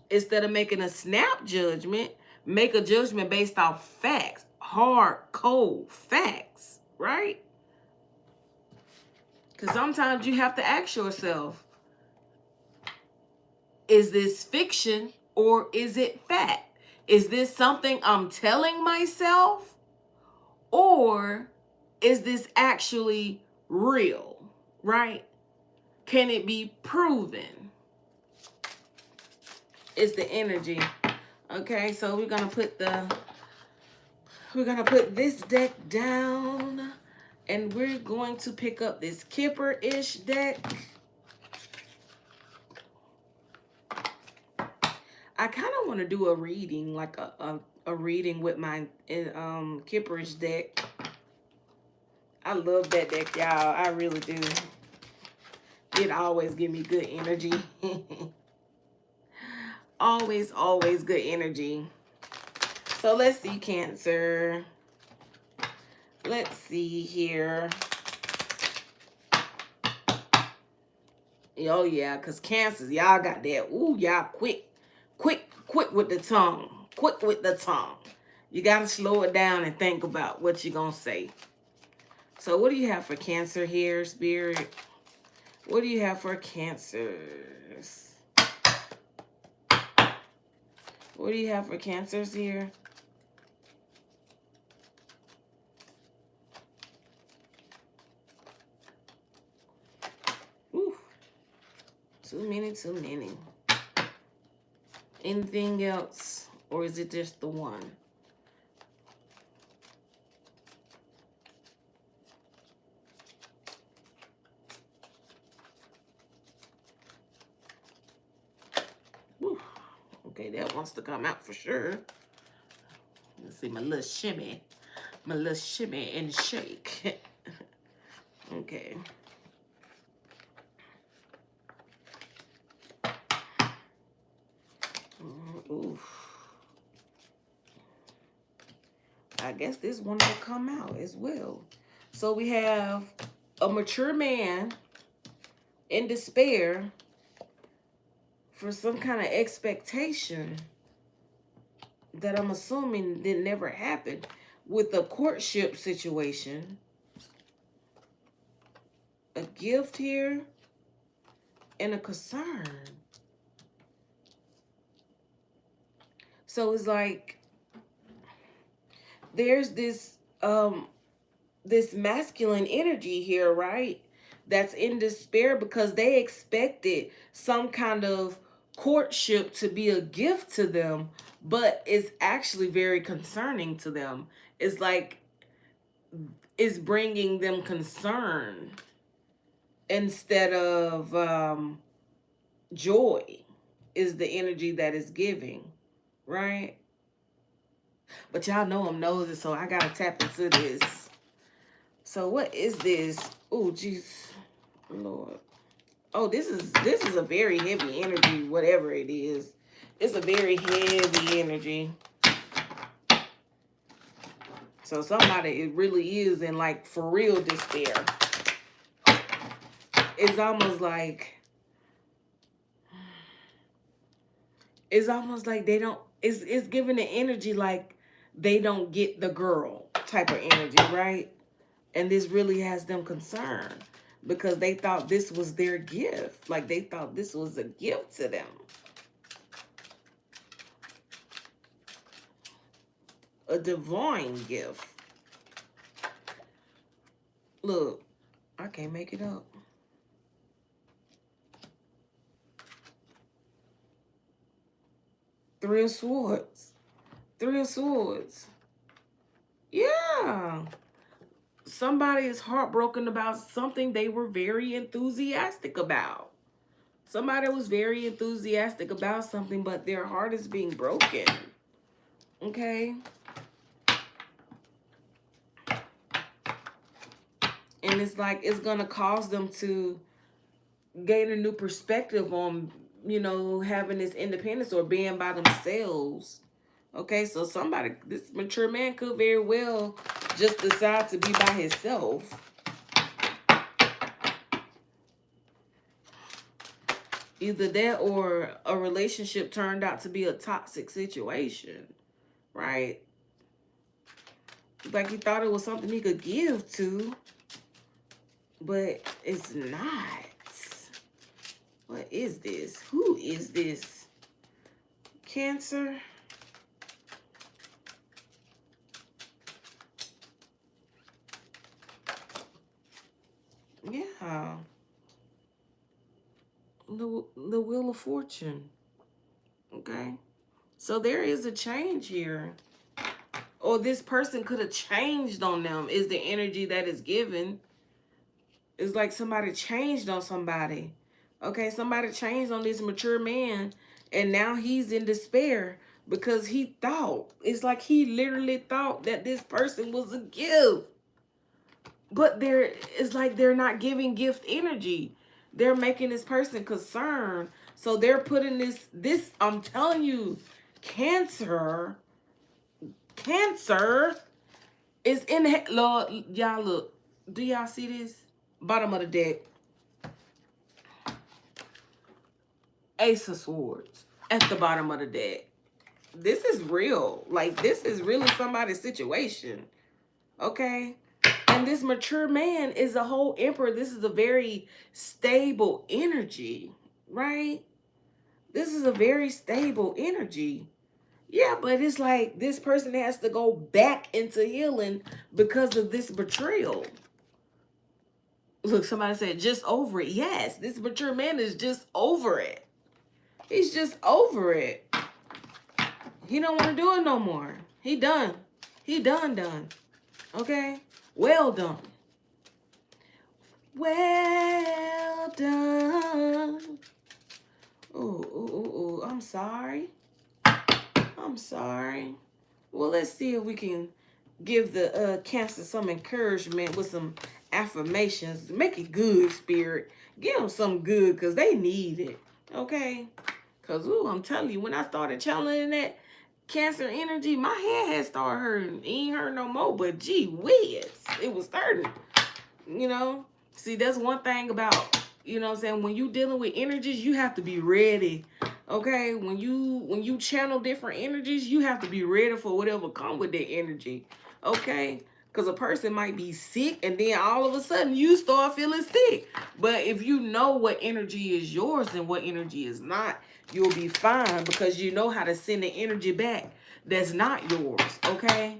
instead of making a snap judgment, make a judgment based off facts, hard, cold facts, right? Because sometimes you have to ask yourself, is this fiction or is it fact? Is this something I'm telling myself, or is this actually real, right? Can it be proven? It's the energy. Okay, so we're gonna put this deck down, and we're going to pick up this Kipper-ish deck. I kind of want to do a reading, like a reading with my Kipper-ish deck. I love that deck, y'all. I really do. It always give me good energy. Always, always good energy. So let's see, Cancer. Let's see here. Oh, yeah, because Cancers, y'all got that. Ooh, y'all quick with the tongue. Quick with the tongue. You got to slow it down and think about what you're going to say. So what do you have for Cancer here, Spirit? What do you have for Cancers? What do you have for Cancers here? Ooh. Too many. Anything else? Or is it just the one? Whew. Okay, that wants to come out for sure. Let's see my little shimmy. My little shimmy and shake. Okay. Ooh. I guess this one will come out as well. So we have a mature man in despair for some kind of expectation that I'm assuming did never happen, with a courtship situation. A gift here and a concern. So it's like there's this this masculine energy here, right? That's in despair because they expected some kind of courtship to be a gift to them, but it's actually very concerning to them. It's like it's bringing them concern instead of joy is the energy that is giving, right? But y'all know I'm nosy, so I gotta tap into this. So what is this? Oh, jeez, Lord. Oh, this is a very heavy energy, whatever it is. It's a very heavy energy. So somebody, it really is in like for real despair. It's almost like they don't, it's giving the energy like they don't get the girl type of energy, right? And this really has them concerned because they thought this was their gift. Like they thought this was a gift to them. A divine gift. Look, I can't make it up. Three of Swords. Three of Swords. Yeah. Somebody is heartbroken about something they were very enthusiastic about. Somebody was very enthusiastic about something, but their heart is being broken. Okay? And it's like it's going to cause them to gain a new perspective on, you know, having this independence or being by themselves. Okay, so somebody, this mature man could very well just decide to be by himself. Either that or a relationship turned out to be a toxic situation, right? Like he thought it was something he could give to, but it's not. What is this? Who is this? Cancer? Yeah. The Wheel of Fortune. Okay. So there is a change here. Or this person could have changed on them is the energy that is given. It's like somebody changed on somebody. Okay, somebody changed on this mature man, and now he's in despair because he thought, it's like he literally thought that this person was a gift. But it's like they're not giving gift energy. They're making this person concerned. So they're putting this, I'm telling you, Cancer is in the, Lord, y'all look. Do y'all see this? Bottom of the deck. Ace of Swords at the bottom of the deck. This is real. Like, this is really somebody's situation. Okay? And this mature man is a whole emperor. This is a very stable energy, right? This is a very stable energy. Yeah, but it's like this person has to go back into healing because of this betrayal. Look, somebody said, just over it. Yes, this mature man is just over it. He's just over it. He don't want to do it no more. He done. He done. Okay? Well done. Well done. Oh, I'm sorry. I'm sorry. Well, let's see if we can give the Cancer some encouragement with some affirmations. Make it good, Spirit. Give them some good because they need it. Okay? Because, I'm telling you, when I started channeling that Cancer energy, my head had started hurting. It ain't hurt no more, but gee whiz, it was starting. You know? See, that's one thing about, you know what I'm saying, when you dealing with energies, you have to be ready. Okay? When you channel different energies, you have to be ready for whatever come with that energy. Okay? Because a person might be sick and then all of a sudden you start feeling sick. But if you know what energy is yours and what energy is not, you'll be fine because you know how to send the energy back that's not yours. Okay?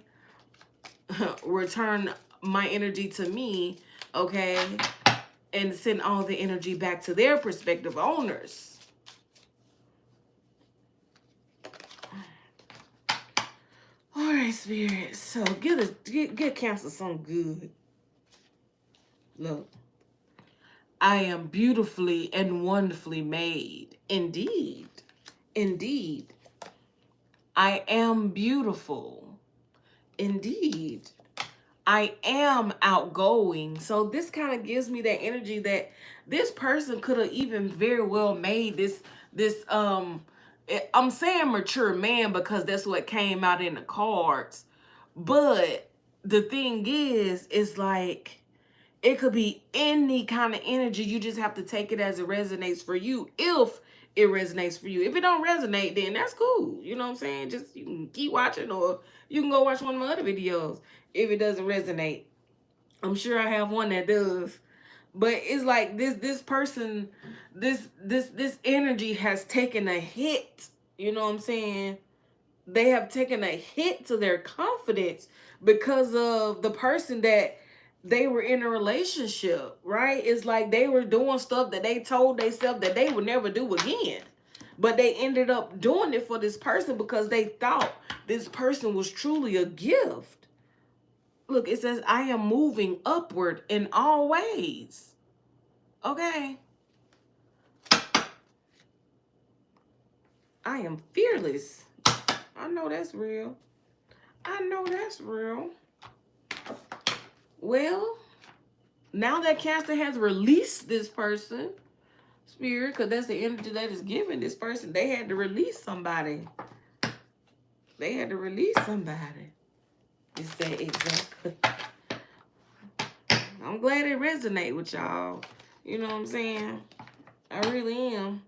Return my energy to me, okay? And send all the energy back to their prospective owners. All right, Spirit. So get Cancer some good. Look. I am beautifully and wonderfully made. Indeed. Indeed. I am beautiful. Indeed. I am outgoing. So this kind of gives me that energy that this person could have even very well made this I'm saying mature man because that's what came out in the cards. But the thing is, it's like it could be any kind of energy. You just have to take it as it resonates for you. If it resonates for you. If it don't resonate, then that's cool. You know what I'm saying? Just you can keep watching, or you can go watch one of my other videos if it doesn't resonate. I'm sure I have one that does. But it's like this person, this energy has taken a hit. You know what I'm saying? They have taken a hit to their confidence because of the person that they were in a relationship, right? It's like they were doing stuff that they told themselves that they would never do again. But they ended up doing it for this person because they thought this person was truly a gift. Look, it says, I am moving upward in all ways. Okay? I am fearless. I know that's real. I know that's real. Well, now that Cancer has released this person, Spirit, because that's the energy that is given this person, they had to release somebody. They had to release somebody. Is that exactly? I'm glad it resonates with y'all. You know what I'm saying? I really am.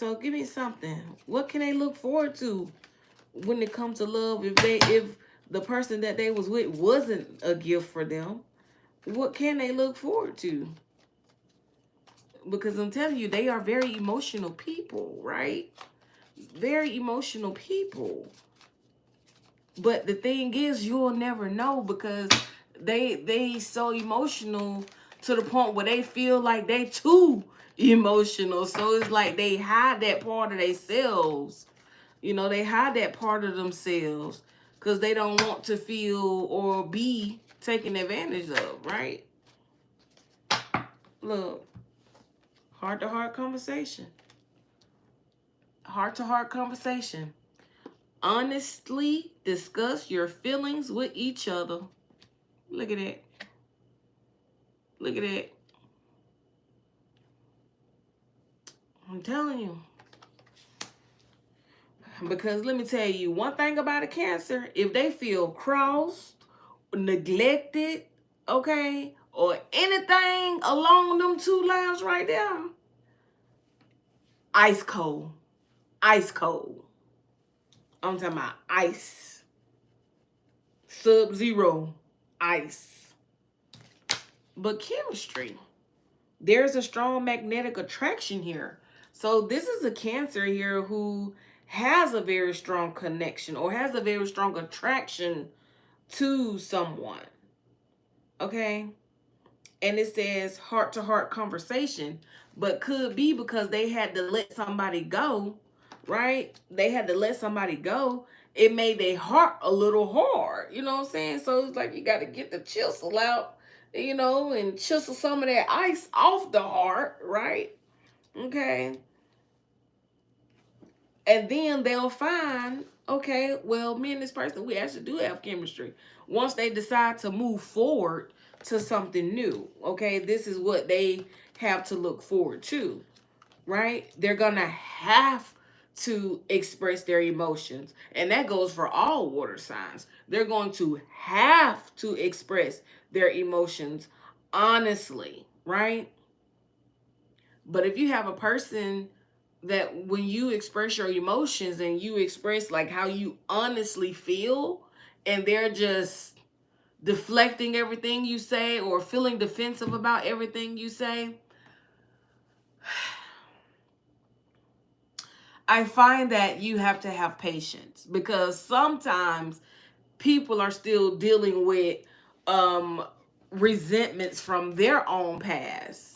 So give me something. What can they look forward to when it comes to love? If the person that they was with wasn't a gift for them, what can they look forward to? Because I'm telling you, they are very emotional people, right? Very emotional people. But the thing is, you'll never know because they so emotional to the point where they feel like they too emotional. So it's like they hide that part of themselves. You know, they hide that part of themselves because they don't want to feel or be taken advantage of, right? Look, heart-to-heart conversation. Heart-to-heart conversation. Honestly discuss your feelings with each other. Look at that. Look at that. I'm telling you. Because let me tell you one thing about a Cancer. If they feel crossed, neglected, okay, or anything along them two lines right there, ice cold. Ice cold. I'm talking about ice. Sub-zero. Ice. But chemistry. There's a strong magnetic attraction here. So this is a Cancer here who has a very strong connection or has a very strong attraction to someone. Okay? And it says heart-to-heart conversation, but could be because they had to let somebody go, right? They had to let somebody go. It made their heart a little hard, you know what I'm saying? So it's like you got to get the chisel out, you know, and chisel some of that ice off the heart, right? Okay. And then they'll find, okay, well, me and this person, we actually do have chemistry. Once they decide to move forward to something new, okay, this is what they have to look forward to, right? They're going to have to express their emotions. And that goes for all water signs. They're going to have to express their emotions honestly, right? But if you have a person that when you express your emotions and you express like how you honestly feel and they're just deflecting everything you say or feeling defensive about everything you say, I find that you have to have patience because sometimes people are still dealing with resentments from their own past,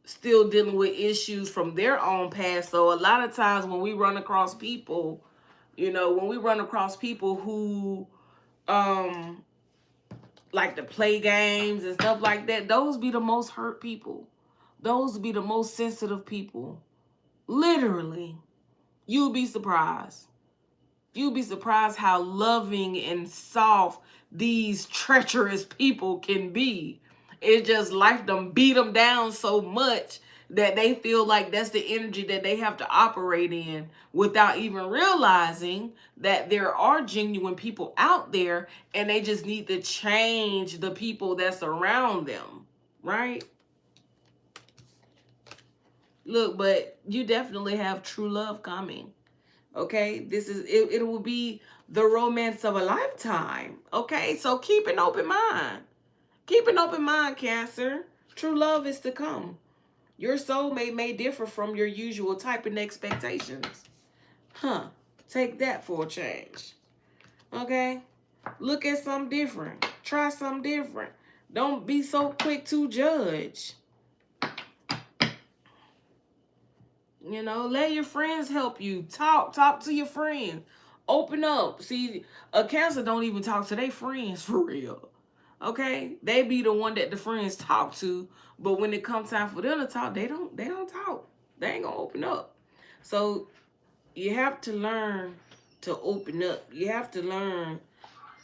still dealing with issues from their own past. So a lot of times when we run across people, you know, when we run across people who like to play games and stuff like that, those be the most hurt people. Those be the most sensitive people. Literally. You'll be surprised. You'll be surprised how loving and soft these treacherous people can be. It's just life done beat them down so much that they feel like that's the energy that they have to operate in without even realizing that there are genuine people out there and they just need to change the people that's around them, right? Look, but you definitely have true love coming. Okay, this is it. It will be the romance of a lifetime. Okay, so keep an open mind. Keep an open mind, Cancer. True love is to come. Your soulmate may differ from your usual type and expectations. Huh? Take that for a change. Okay, look at something different. Try something different. Don't be so quick to judge. You know, let your friends help you. Talk to your friends. Open up. See, a Cancer don't even talk to their friends for real. Okay? They be the one that the friends talk to, but when it comes time for them to talk, they don't talk. They ain't gonna open up. So you have to learn to open up. You have to learn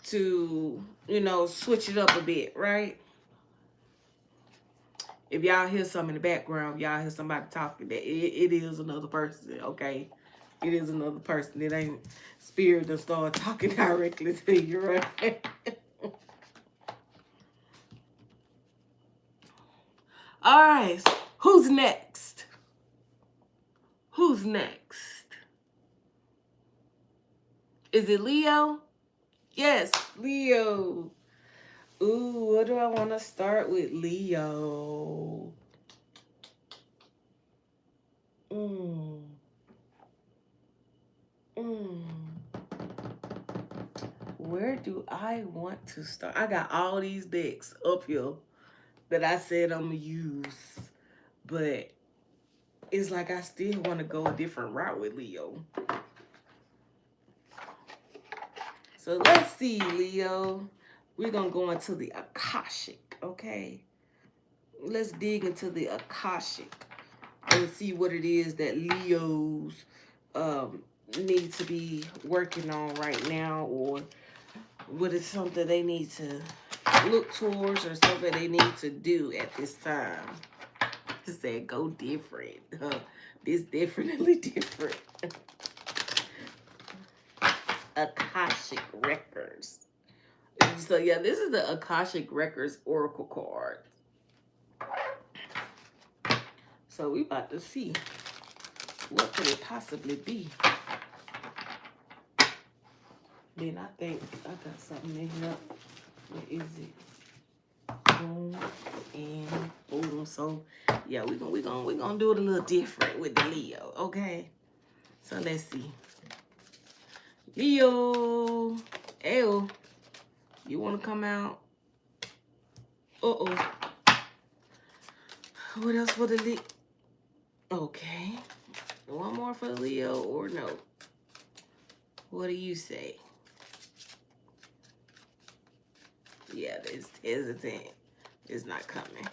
to, you know, switch it up a bit, right? If y'all hear something in the background, y'all hear somebody talking, that it is another person, okay? It is another person. It ain't spirit that start talking directly to you, right? All right, who's next? Who's next? Is it Leo? Yes, Leo. Ooh, what do I want to start with, Leo? Mm. Mm. Where do I want to start? I got all these decks up here that I said I'm going to use. But it's like I still want to go a different route with Leo. So let's see, Leo. We're going to go into the Akashic, okay? Let's dig into the Akashic and see what it is that Leos need to be working on right now, or what is something they need to look towards, or something they need to do at this time. He said, go different. This definitely different. Akashic Records. So yeah, this is the Akashic Records Oracle card. So we about to see what could it possibly be. Then I think I got something in here. What is it? Boom and boom. So yeah, we're gonna do it a little different with the Leo, okay? So let's see. Leo, L, you wanna come out? Uh-oh. What else for the Leo? Okay. One more for the Leo or no? What do you say? Yeah, it's hesitant. It's not coming.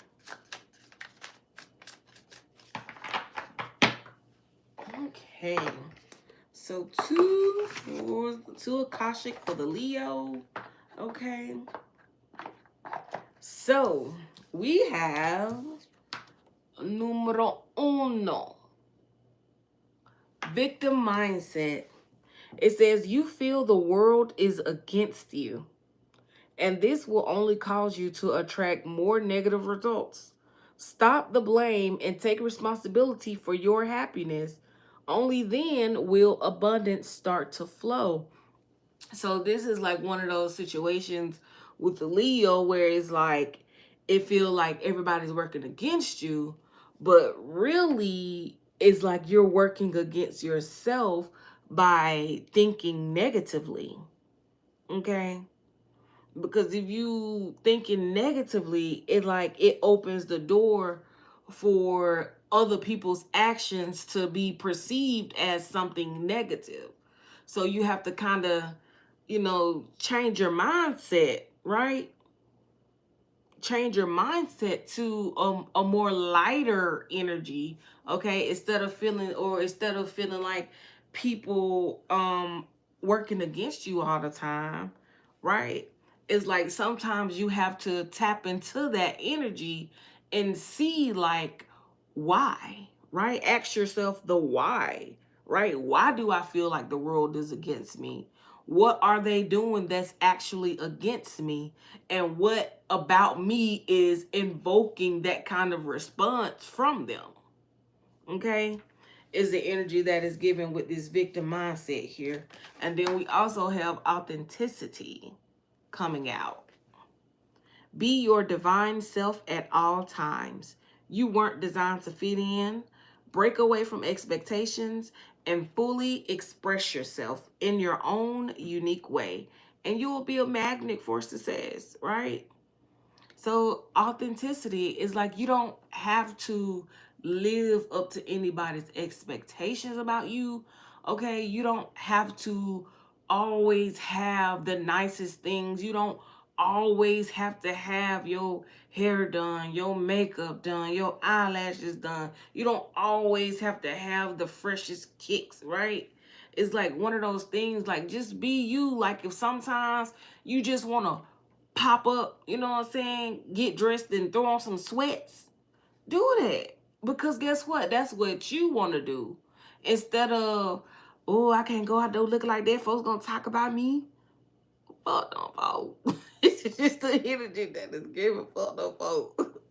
Okay. So two Akashic for the Leo. Okay. So we have numero uno. Victim mindset. It says you feel the world is against you, and this will only cause you to attract more negative results. Stop the blame and take responsibility for your happiness. Only then will abundance start to flow. So this is like one of those situations with the Leo where it's like it feels like everybody's working against you, but really it's like you're working against yourself by thinking negatively. Okay? Because if you thinking negatively, it opens the door for other people's actions to be perceived as something negative. So you have to kind of, change your mindset, right? Change your mindset to a more lighter energy, okay? Instead of feeling like people working against you all the time, right? It's like sometimes you have to tap into that energy and see like why, right? Ask yourself the why, right? Why do I feel like the world is against me? What are they doing that's actually against me? And what about me is invoking that kind of response from them? Okay? Is the energy that is given with this victim mindset here. And then we also have authenticity coming out. Be your divine self at all times. You weren't designed to fit in. Break away from expectations and fully express yourself in your own unique way. And you will be a magnet for success, right? So authenticity is like you don't have to live up to anybody's expectations about you. Okay, you don't have to always have the nicest things. You don't always have to have your hair done, your makeup done, your eyelashes done. You don't always have to have the freshest kicks, right? It's like one of those things, like just be you. Like if sometimes you just want to pop up, you know what I'm saying, get dressed and throw on some sweats, do that. Because guess what? That's what you want to do. Instead of, oh, I can't go out there looking like that. Folks gonna talk about me. Fuck no folk. It's just the energy that is given. Fuck no folk.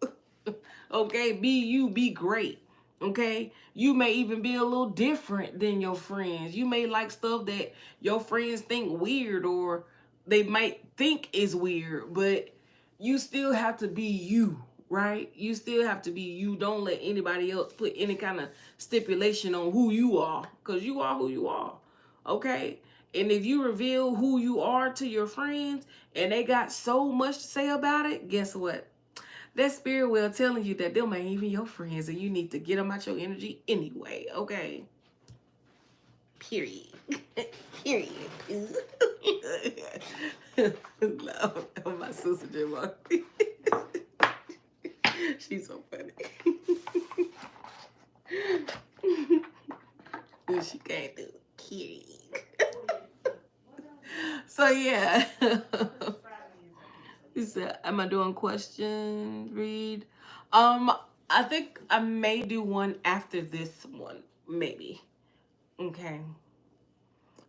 Okay, be you, be great. Okay, you may even be a little different than your friends. You may like stuff that your friends think weird, or they might think is weird, but you still have to be you, right? You still have to be you. Don't let anybody else put any kind of stipulation on who you are, because you are who you are. Okay, and if you reveal who you are to your friends and they got so much to say about it, guess what? That spirit will telling you that them ain't even your friends, and you need to get them out your energy anyway. Okay. Period. Period. No, my sister Jim. She's so funny. She can't do it. Period. So yeah. You said, am I doing question read? I think I may do one after this one, maybe. Okay.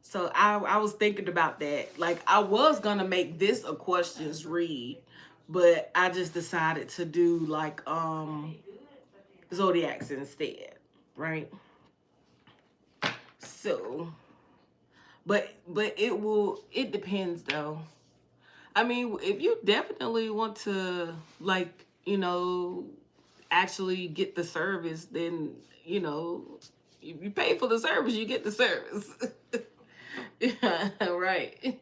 So I was thinking about that. Like I was gonna make this a questions read, but I just decided to do like Zodiacs instead, right? So, but it depends though. I mean, if you definitely want to, like, actually get the service, then, if you pay for the service, you get the service. Yeah, right.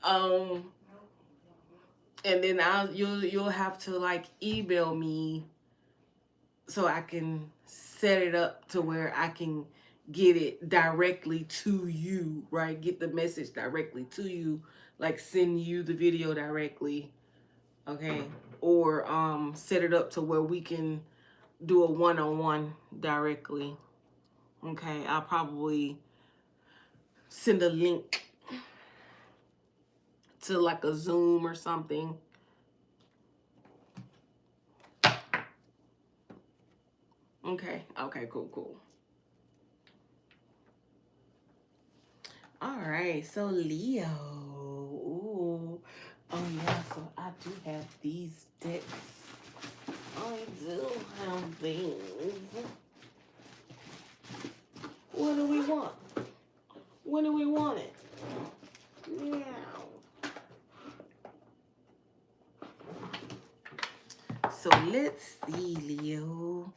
Um, and then you'll have to like email me so I can set it up to where I can get it directly to you, right? Get the message directly to you, like send you the video directly, okay? Or set it up to where we can do a one-on-one directly. Okay, I'll probably send a link to like a Zoom or something. Okay, cool. All right, so Leo. Ooh. Oh yeah, so I do have these decks. I do have these. What do we want? When do we want it? Meow. So let's see, Leo.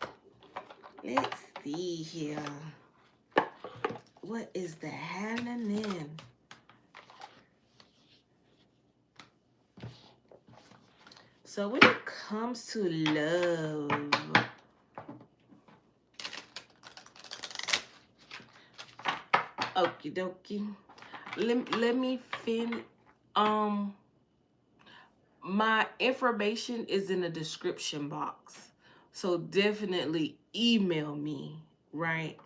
Let's see here. What is the happening? So when it comes to love, okie dokie. Let me my information is in the description box. So definitely email me, right?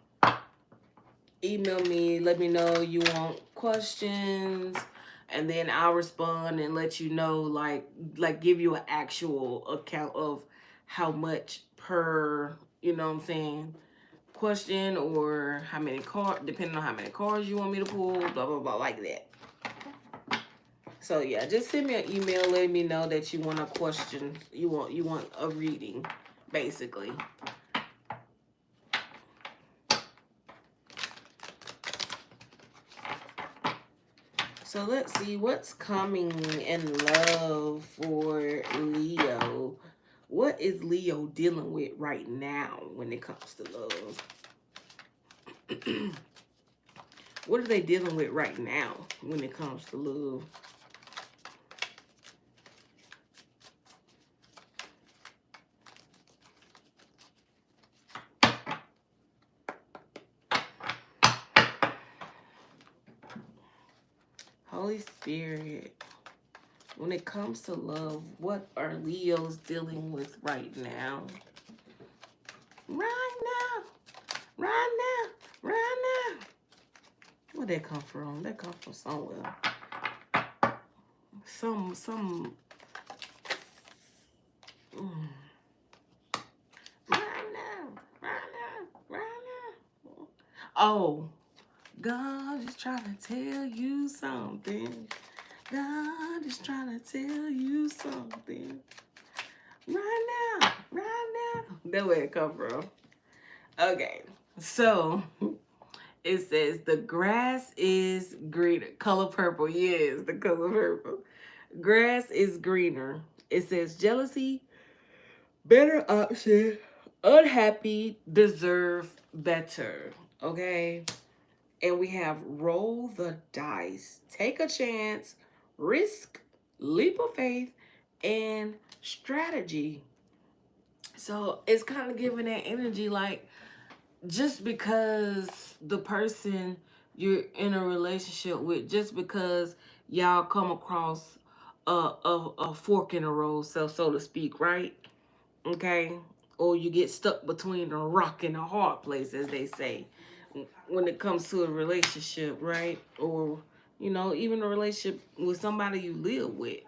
Email me, let me know you want questions, and then I'll respond and let you know, like give you an actual account of how much per, you know what I'm saying, question, or how many cards, depending on how many cards you want me to pull, blah blah blah, like that. So yeah, just send me an email letting me know that you want a question, you want a reading, basically. So let's see what's coming in love for Leo. What is Leo dealing with right now when it comes to love? What are they dealing with right now when it comes to love? Holy Spirit, when it comes to love, what are Leos dealing with right now? Right now. Where'd that come from? That come from somewhere. Some. Right now. Oh, God is trying to tell you something. God is trying to tell you something. Right now. That's where it come from. Okay, so it says the grass is greener. Color purple. Yes, the color purple. Grass is greener. It says jealousy, better option, unhappy, deserve better. Okay. And we have roll the dice, take a chance, risk, leap of faith, and strategy. So it's kind of giving that energy like just because the person you're in a relationship with, just because y'all come across a fork in the road, so to speak, right? Okay, or you get stuck between a rock and a hard place, as they say, when it comes to a relationship, right? Or even a relationship with somebody you live with.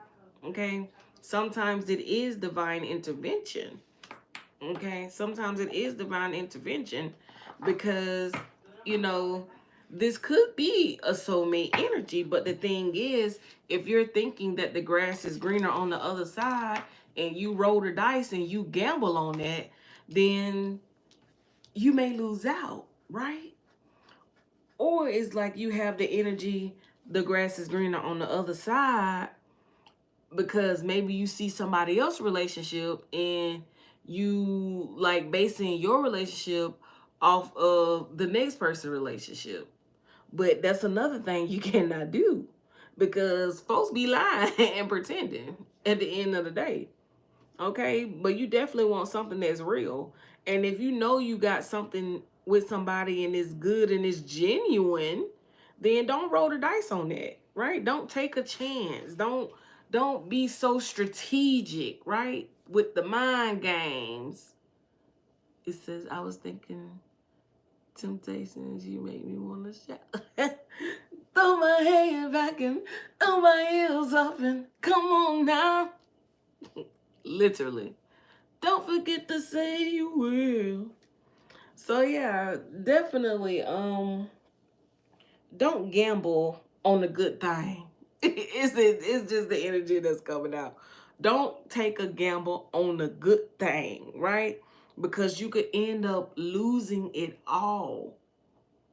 Okay, sometimes it is divine intervention. Okay, sometimes it is divine intervention because you know this could be a soulmate energy, but the thing is, if you're thinking that the grass is greener on the other side and you roll the dice and you gamble on that, then you may lose out, right? Or it's like you have the energy, the grass is greener on the other side, because maybe you see somebody else's relationship and you like basing your relationship off of the next person's relationship. But that's another thing you cannot do, because folks be lying and pretending at the end of the day. Okay, but you definitely want something that's real. And if you know you got something with somebody and it's good and it's genuine, then don't roll the dice on that, right? Don't take a chance. Don't be so strategic, right? With the mind games. It says I was thinking temptations, you make me want to shout. Throw my hair back and throw my heels up and come on now. Literally. Don't forget to say you will. So yeah, definitely don't gamble on a good thing. It's just the energy that's coming out. Don't take a gamble on a good thing, right? Because you could end up losing it all.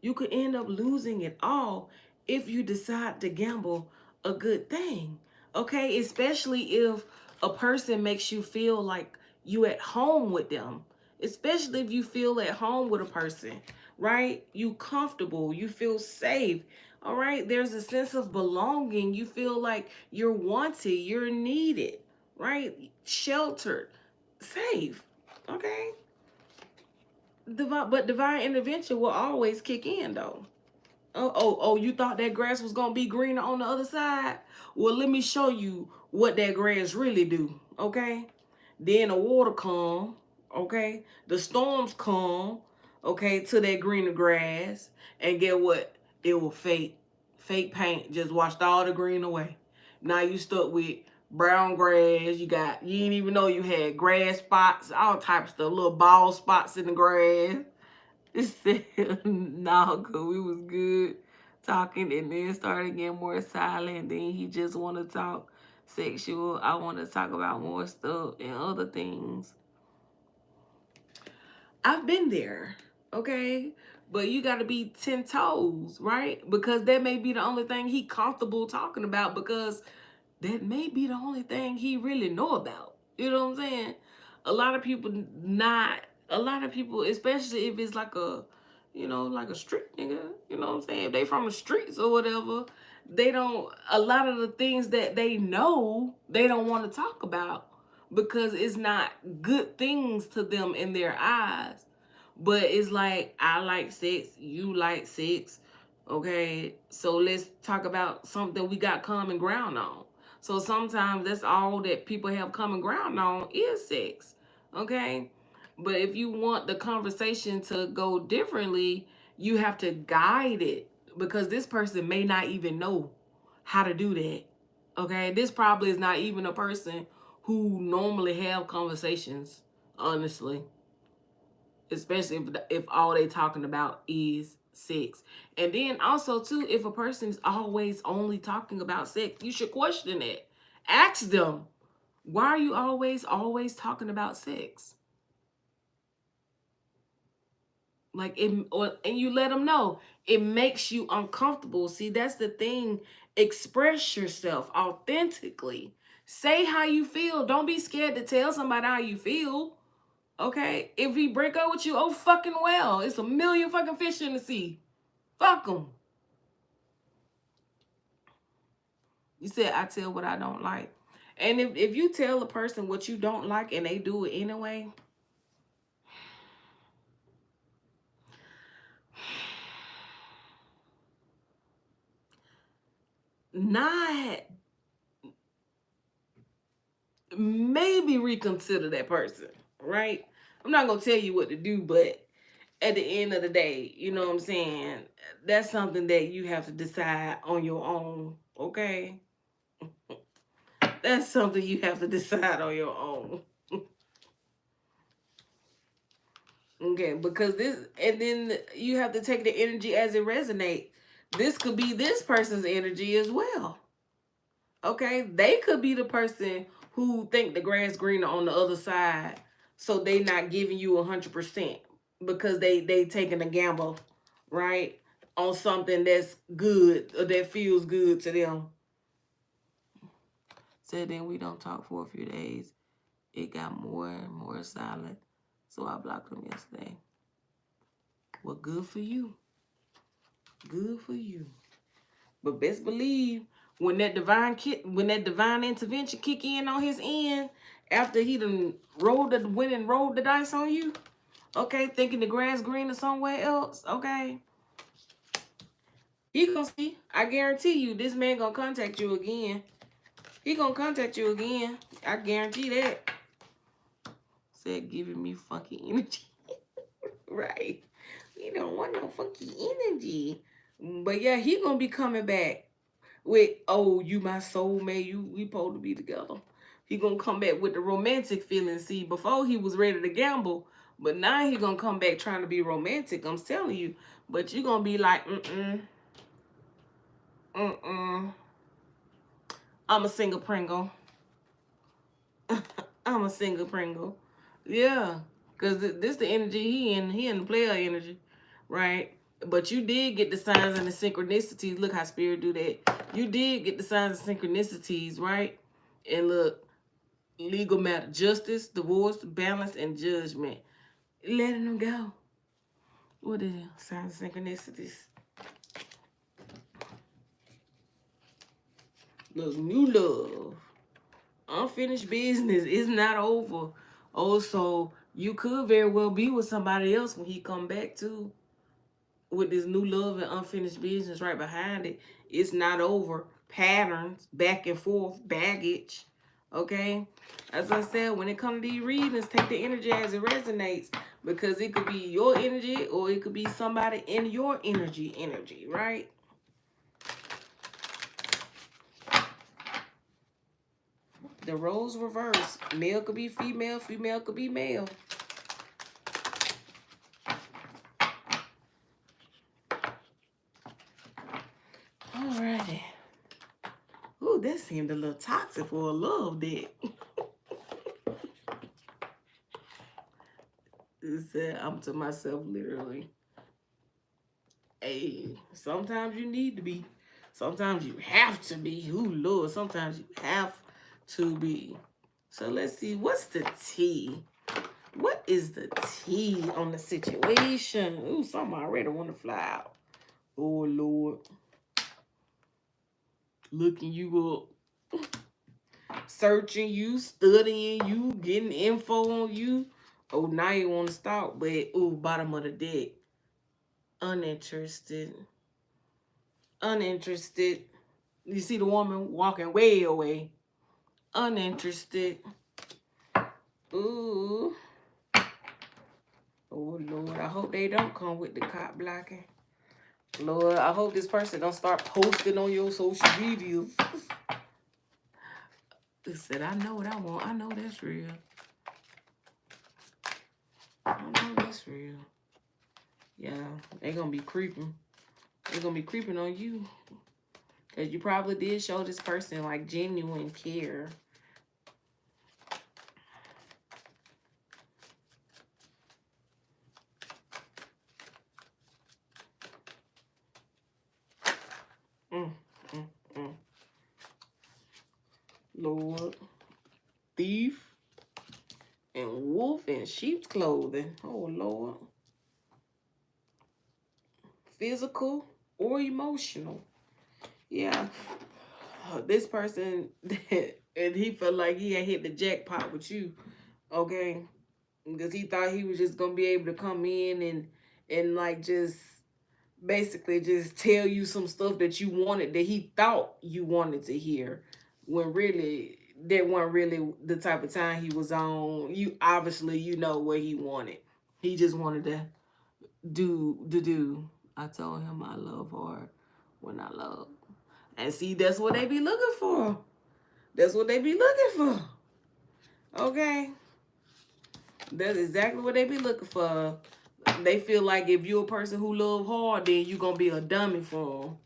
You could end up losing it all if you decide to gamble a good thing. Okay? Especially if a person makes you feel like you at home with them. Especially if you feel at home with a person, right? You comfortable, you feel safe. All right? There's a sense of belonging. You feel like you're wanted, you're needed, right? Sheltered, safe. Okay? But divine intervention will always kick in though. Oh, you thought that grass was gonna be greener on the other side? Well, let me show you what that grass really do, okay? Then the water come, okay? The storms come, okay, to that greener grass. And get what? It will fake. Fake paint just washed all the green away. Now you stuck with brown grass. You didn't even know you had grass spots, all types of stuff, little bald spots in the grass. It said, no, cause we was good talking, and then started getting more silent. Then he just want to talk sexual. I want to talk about more stuff and other things. I've been there, okay? But you got to be 10 toes, right? Because that may be the only thing he comfortable talking about, because that may be the only thing he really know about. You know what I'm saying? A lot of people not, a lot of people, especially if it's like a, like a street nigga, you know what I'm saying? If they from the streets or whatever, they don't, a lot of the things that they know, they don't want to talk about because it's not good things to them in their eyes. But it's like, I like sex, you like sex, okay? So let's talk about something we got common ground on. So sometimes that's all that people have common ground on is sex, okay? But if you want the conversation to go differently, you have to guide it, because this person may not even know how to do that, okay? This probably is not even a person who normally have conversations, honestly, especially if all they talking about is sex. And then also too, if a person is always only talking about sex, you should question it. Ask them, why are you always talking about sex? Like and you let them know it makes you uncomfortable. See, that's the thing. Express yourself authentically. Say how you feel. Don't be scared to tell somebody how you feel. Okay? If he break up with you, oh fucking well. It's a million fucking fish in the sea. Fuck them. You said I tell what I don't like. And if you tell a person what you don't like and they do it anyway, not maybe reconsider that person, right? I'm not gonna tell you what to do, but at the end of the day, you know what I'm saying? That's something that you have to decide on your own, okay? That's something you have to decide on your own. Okay, because this, and then you have to take the energy as it resonates. This could be this person's energy as well. Okay, they could be the person who think the grass greener on the other side, so they not giving you 100% because they taking a gamble, right, on something that's good or that feels good to them. Said then we don't talk for a few days. It got more and more silent, so I blocked them yesterday. Well, good for you. Good for you. But best believe when that divine intervention kick in on his end, after he done went and rolled the dice on you, okay, thinking the grass greener somewhere else, okay, he gonna see. I guarantee you, this man gonna contact you again. He gonna contact you again. I guarantee that. Said giving me funky energy, right? We don't want no funky energy. But yeah, he gonna be coming back with, oh, you my soulmate, we supposed to be together. He gonna come back with the romantic feeling. See, before he was ready to gamble, but now he gonna come back trying to be romantic. I'm telling you. But you gonna be like, I'm a single Pringle. I'm a single Pringle. Yeah, cause this the energy he in the player energy, right? But you did get the signs and the synchronicities. Look how spirit do that. You did get the signs and synchronicities, right? And look, legal matter, justice, divorce, balance, and judgment. Letting them go. What is it? Signs and synchronicities. Look, new love. Unfinished business is not over. Also, you could very well be with somebody else when he come back too. With this new love and unfinished business right behind it. It's not over. Patterns, back and forth, baggage. Okay? As I said, when it comes to these readings, take the energy as it resonates. Because it could be your energy or it could be somebody in your energy, right? The roles reverse. Male could be female, female could be male. Alrighty. Ooh, that seemed a little toxic for a love deck. It said, I'm to myself literally. Hey, sometimes you need to be. Sometimes you have to be. Ooh, Lord, sometimes you have to be. So let's see, what's the tea? What is the tea on the situation? Ooh, something I already want to fly out. Oh, Lord. Looking you up. Searching you, studying you, getting info on you. Oh, now you want to stop, but ooh, bottom of the deck. Uninterested. Uninterested. You see the woman walking way away. Uninterested. Ooh. Oh, Lord, I hope they don't come with the cop blocking. Lord, I hope this person don't start posting on your social media. They said, I know what I want. I know that's real. I know that's real. Yeah, they gonna be creeping. They're gonna be creeping on you. Because you probably did show this person like genuine care. clothing. Oh, Lord. Physical or emotional. Yeah. This person, and he felt like he had hit the jackpot with you, okay? Because he thought he was just going to be able to come in and like just basically just tell you some stuff that you wanted, that he thought you wanted to hear, when really that wasn't really the type of time he was on. You obviously, you know what he wanted. He just wanted to do. I told him I love hard when I love. And see, that's what they be looking for. That's what they be looking for. Okay? That's exactly what they be looking for. They feel like if you're a person who love hard, then you're gonna be a dummy for them.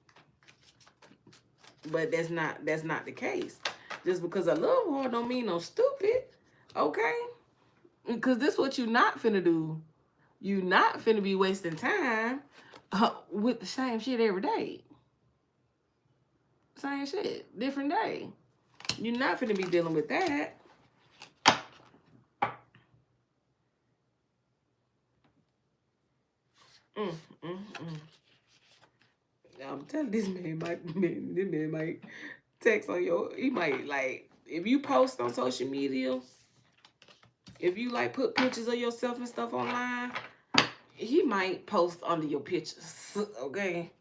But that's not the case. Just because I love hard don't mean I'm stupid. Okay? Because this what you not finna do. You not finna be wasting time with the same shit every day. Same shit, different day. You're not finna be dealing with that. Mm, mm, mm. I'm telling this man might text on your, he might like, if you post on social media, if you like put pictures of yourself and stuff online, he might post under your pictures. Okay.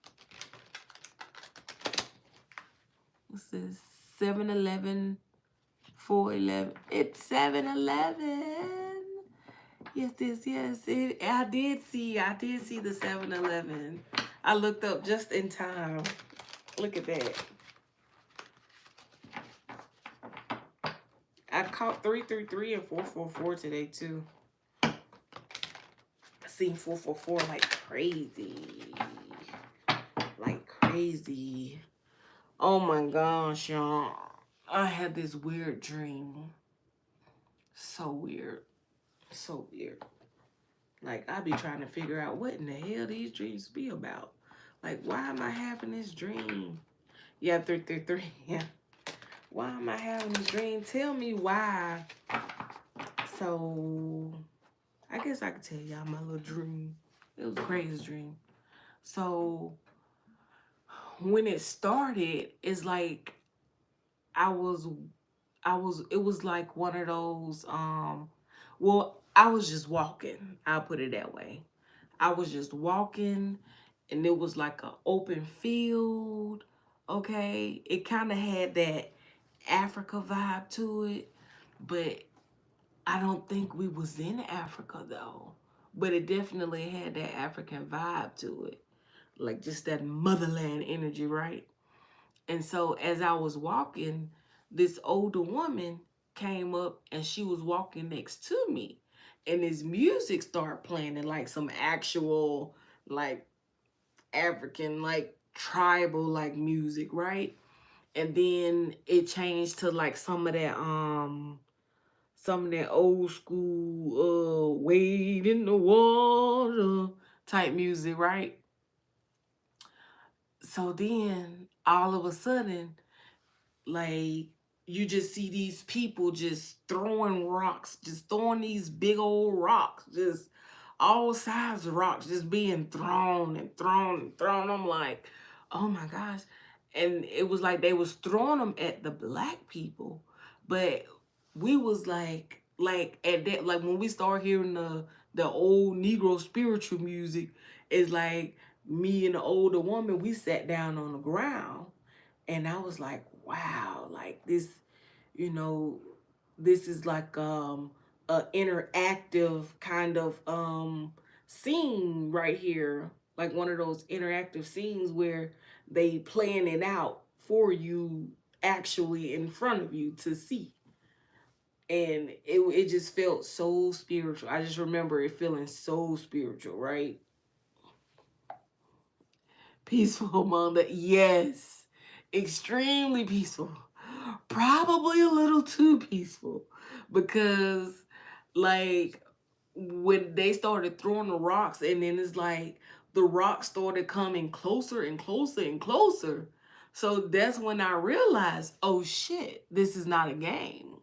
This is 7-Eleven, 411. It's 7-Eleven. Yes. I did see the 7-Eleven. I looked up just in time. Look at that. I caught 333 and 444 today too. I seen 444 like crazy. Like crazy. Oh my gosh, y'all. I had this weird dream. So weird. So weird. Like, I be trying to figure out what in the hell these dreams be about. Like, why am I having this dream? Yeah, 333. Yeah. Why am I having this dream? Tell me why. So, I guess I could tell y'all my little dream. It was a crazy dream. So, when it started, it's like it was like one of those, well, I was just walking. I'll put it that way. I was just walking and it was like an open field. Okay. It kind of had that Africa vibe to it, but I don't think we was in Africa though. But it definitely had that African vibe to it. Like just that motherland energy, right? And so as I was walking, this older woman came up and she was walking next to me. And this music started playing, and like some actual like African like tribal like music, right? And then it changed to like some of that old school wade in the water type music, right? So then all of a sudden, like, you just see these people just throwing rocks, just throwing these big old rocks, just all sides of rocks just being thrown and thrown and thrown. I'm like, oh my gosh. And it was like they was throwing them at the black people, but we was like at that, like when we start hearing the old Negro spiritual music, it's like me and the older woman, we sat down on the ground. And I was like, wow, like this, you know, this is like a interactive kind of scene right here. Like one of those interactive scenes where they playing it out for you actually in front of you to see. And it just felt so spiritual. I just remember it feeling so spiritual, right? Peaceful, Manda. Yes. Extremely peaceful. Probably a little too peaceful. Because, like, when they started throwing the rocks, and then it's like the rocks started coming closer and closer and closer. So that's when I realized, oh shit, this is not a game.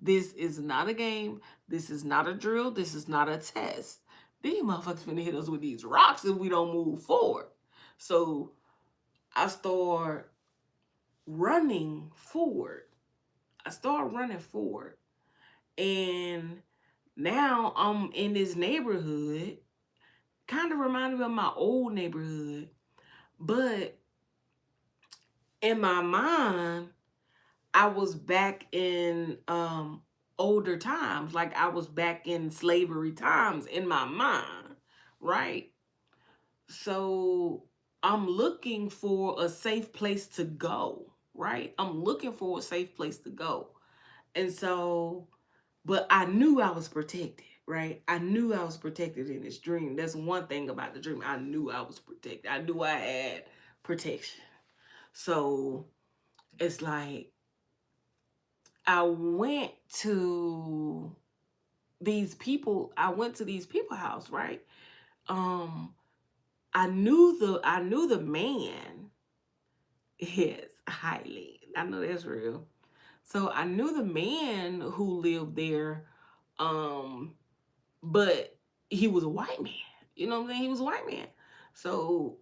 This is not a game. This is not a drill. This is not a test. These motherfuckers finna hit us with these rocks if we don't move forward. So I start running forward. I start running forward. And now I'm in this neighborhood. Kind of reminded me of my old neighborhood. But in my mind, I was back in older times. Like I was back in slavery times in my mind, right? So I'm looking for a safe place to go, right? I'm looking for a safe place to go. And so, but I knew I was protected, right? I knew I was protected in this dream. That's one thing about the dream. I knew I was protected. I knew I had protection. So it's like I went to these people house, right? Um I knew the man. Yes, highly. I know that's real. So I knew the man who lived there, um, but he was a white man. You know what I'm saying? He was a white man. So,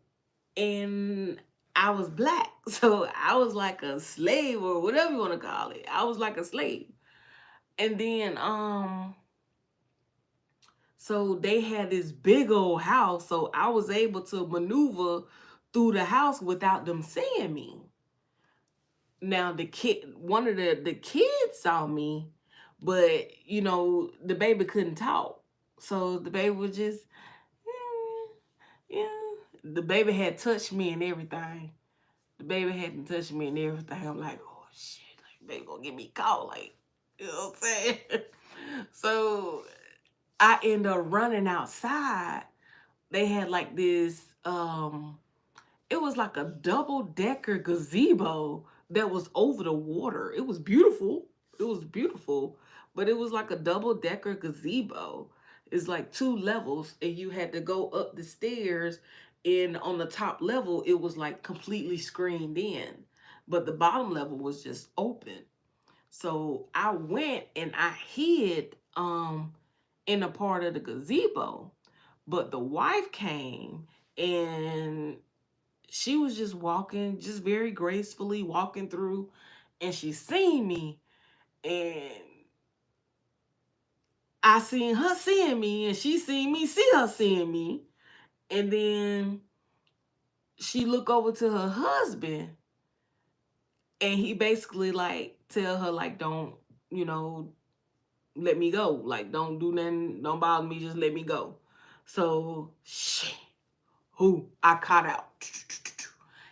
and I was black. So I was like a slave or whatever you want to call it. I was like a slave. And then so they had this big old house. So I was able to maneuver through the house without them seeing me. Now one of the kids saw me, but the baby couldn't talk. So the baby was just, yeah. The baby had touched me and everything. The baby hadn't touched me and everything. I'm like, oh shit, like baby gonna get me caught, like, you know what I'm saying? So I end up running outside. They had like this, it was like a double-decker gazebo that was over the water. It was beautiful. It was beautiful, but it was like a double-decker gazebo. It's like two levels, and you had to go up the stairs. And on the top level, it was like completely screened in, but the bottom level was just open. So I went and I hid in a part of the gazebo, but the wife came and she was just walking, just very gracefully walking through, and she seen me, and I seen her seeing me, and she seen me see her seeing me, and then she look over to her husband, and he basically like tell her like, don't, you know, let me go, like don't do nothing, don't bother me, just let me go. So shit, who I caught out.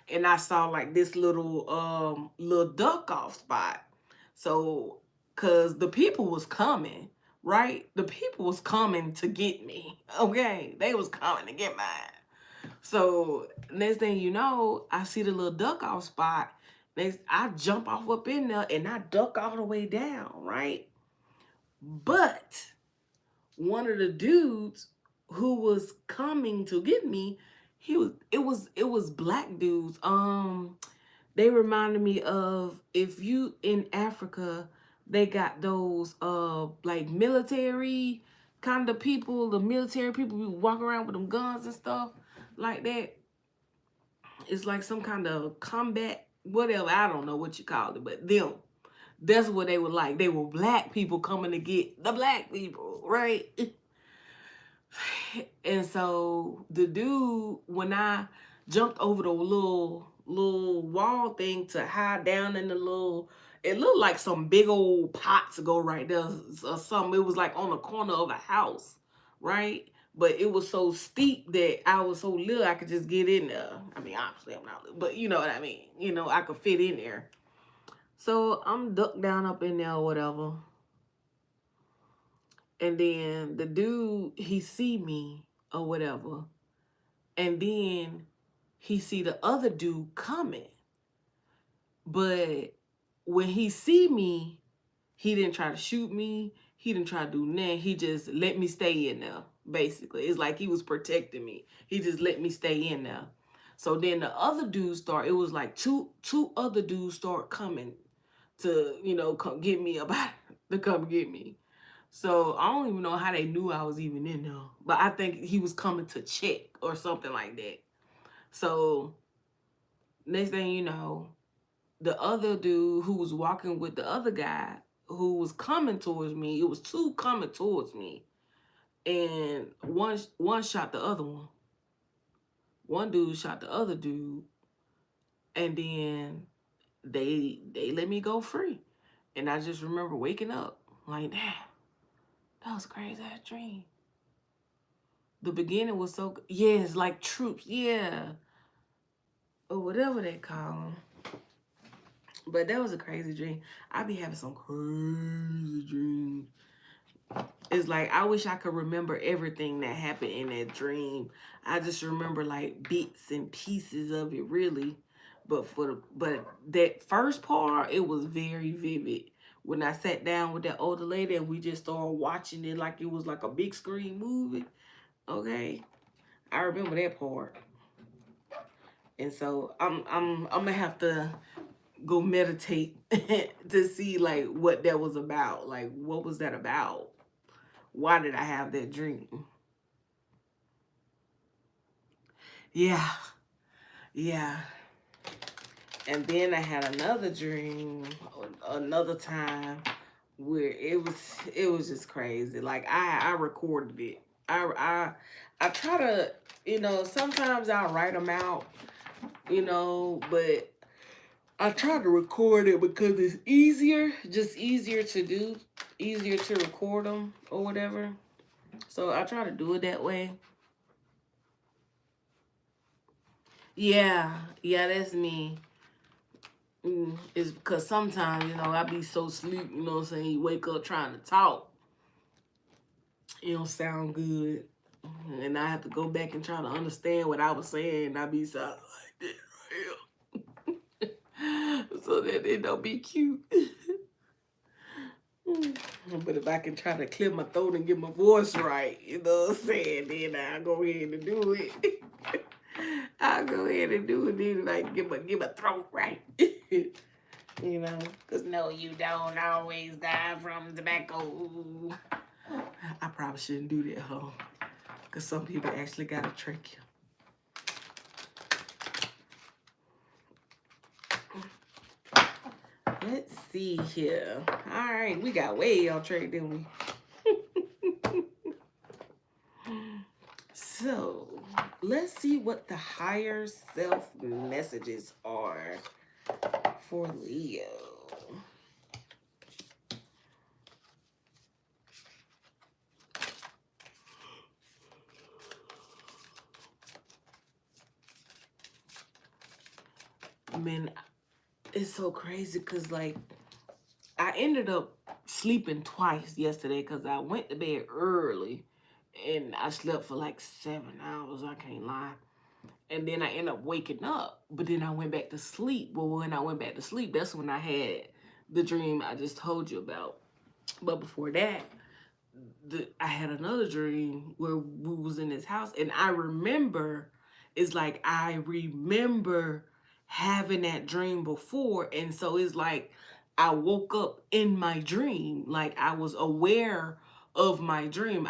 And I saw like this little duck off spot. So cause the people was coming, right? The people was coming to get me. Okay. They was coming to get mine. So next thing you know, I see the little duck off spot. Next I jump off up in there and I duck all the way down, right? But one of the dudes who was coming to get me, it was black dudes. They reminded me of, if you in Africa, they got those like military kind of people, the military people who walk around with them guns and stuff like that. It's like some kind of combat, whatever, I don't know what you call it, but them. That's what they were like. They were black people coming to get the black people, right? And so the dude, when I jumped over the little wall thing to hide down in the little, it looked like some big old pots go right there or something. It was like on the corner of a house, right? But it was so steep that I was so little I could just get in there. I mean, obviously I'm not little, but you know what I mean. I could fit in there. So I'm ducked down up in there or whatever. And then the dude, he see me or whatever. And then he see the other dude coming. But when he see me, he didn't try to shoot me. He didn't try to do nothing. He just let me stay in there, basically. It's like he was protecting me. He just let me stay in there. So then the other dudes it was like two other dudes start coming to, you know, come get me about to come get me. So I don't even know how they knew I was even in there. But I think he was coming to check or something like that. So next thing you know, the other dude who was walking with the other guy who was coming towards me, it was two coming towards me. And one shot the other one. One dude shot the other dude. And then they let me go free. And I just remember waking up like, damn, that was a crazy ass dream. The beginning was so good. Yes, like troops, yeah. Or whatever they call them. But that was a crazy dream. I be having some crazy dreams. It's like I wish I could remember everything that happened in that dream. I just remember like bits and pieces of it, really. But that first part, it was very vivid. When I sat down with that older lady and we just started watching it like it was like a big screen movie. Okay, I remember that part. And so I'm gonna have to go meditate to see like what that was about. Like what was that about? Why did I have that dream? Yeah, yeah. And then I had another dream another time where it was just crazy. Like I recorded it. I try to, you know, sometimes I'll write them out, you know, but I try to record it because it's easier, just easier to do, easier to record them or whatever. So I try to do it that way. Yeah, yeah, that's me. It's because sometimes, you know, I be so sleep, you know what I'm saying? You wake up trying to talk. It don't sound good. And I have to go back and try to understand what I was saying. And I be sounding like that right here. So that it don't be cute. But if I can try to clear my throat and get my voice right, you know what I'm saying, then I'll go ahead and do it. I'll go ahead and do it then I can get my throat right. You know, because no, you don't always die from tobacco. I probably shouldn't do that, huh? Because some people actually got a trachea. Let's see here. All right, we got way off track, didn't we? So, let's see what the higher self messages are for Leo. Man, it's so crazy because, like, I ended up sleeping twice yesterday because I went to bed early and I slept for like 7 hours. I can't lie. And then I ended up waking up, but then I went back to sleep. Well, when I went back to sleep, that's when I had the dream I just told you about. But before that, I had another dream where we was in this house, and I remember, it's like I remember having that dream before, and so it's like I woke up in my dream, like I was aware of my dream.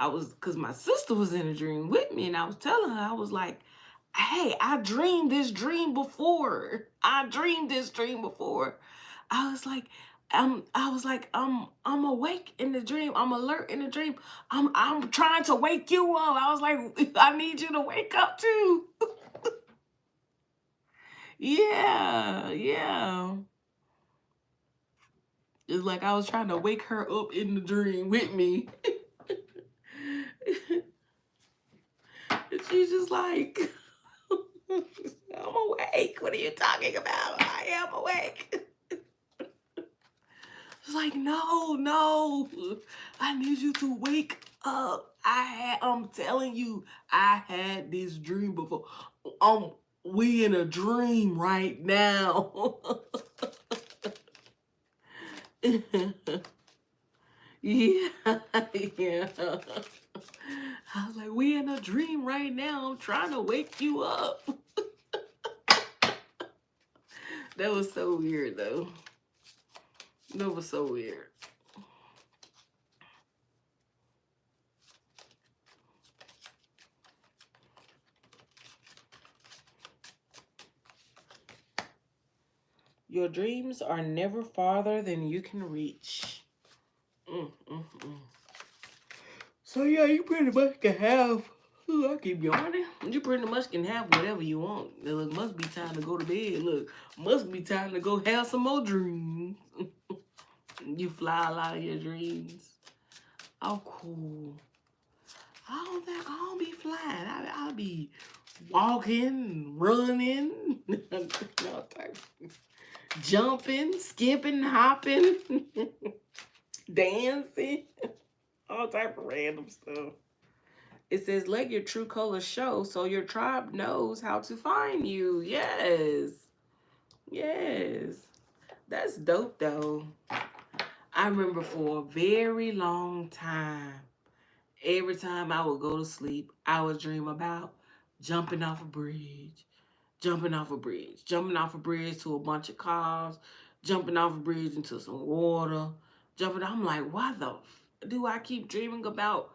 Because my sister was in a dream with me, and I was telling her, I was like, hey, I dreamed this dream before. I dreamed this dream before. I was like, I'm awake in the dream. I'm alert in the dream. I'm trying to wake you up. I was like, I need you to wake up too. Yeah, yeah. It's like I was trying to wake her up in the dream with me. And she's just like, I'm awake. What are you talking about? I am awake. It's like, no. I need you to wake up. I'm telling you, I had this dream before. We in a dream right now. Yeah, yeah. I was like, we in a dream right now. I'm trying to wake you up. That was so weird, though. That was so weird. Your dreams are never farther than you can reach. Mm, mm, mm. So yeah, you pretty much can have. Ooh, I keep yawning. You pretty much can have whatever you want. Look, must be time to go to bed. Look, must be time to go have some more dreams. You fly a lot of your dreams. Oh, cool. I don't be flying. I'll be walking, running, all types. Jumping, skipping, hopping, dancing, all type of random stuff. It says, let your true colors show so your tribe knows how to find you. Yes. Yes. That's dope, though. I remember for a very long time, every time I would go to sleep, I would dream about jumping off a bridge, jumping off a bridge, jumping off a bridge to a bunch of cars, jumping off a bridge into some water, jumping. I'm like, why the do I keep dreaming about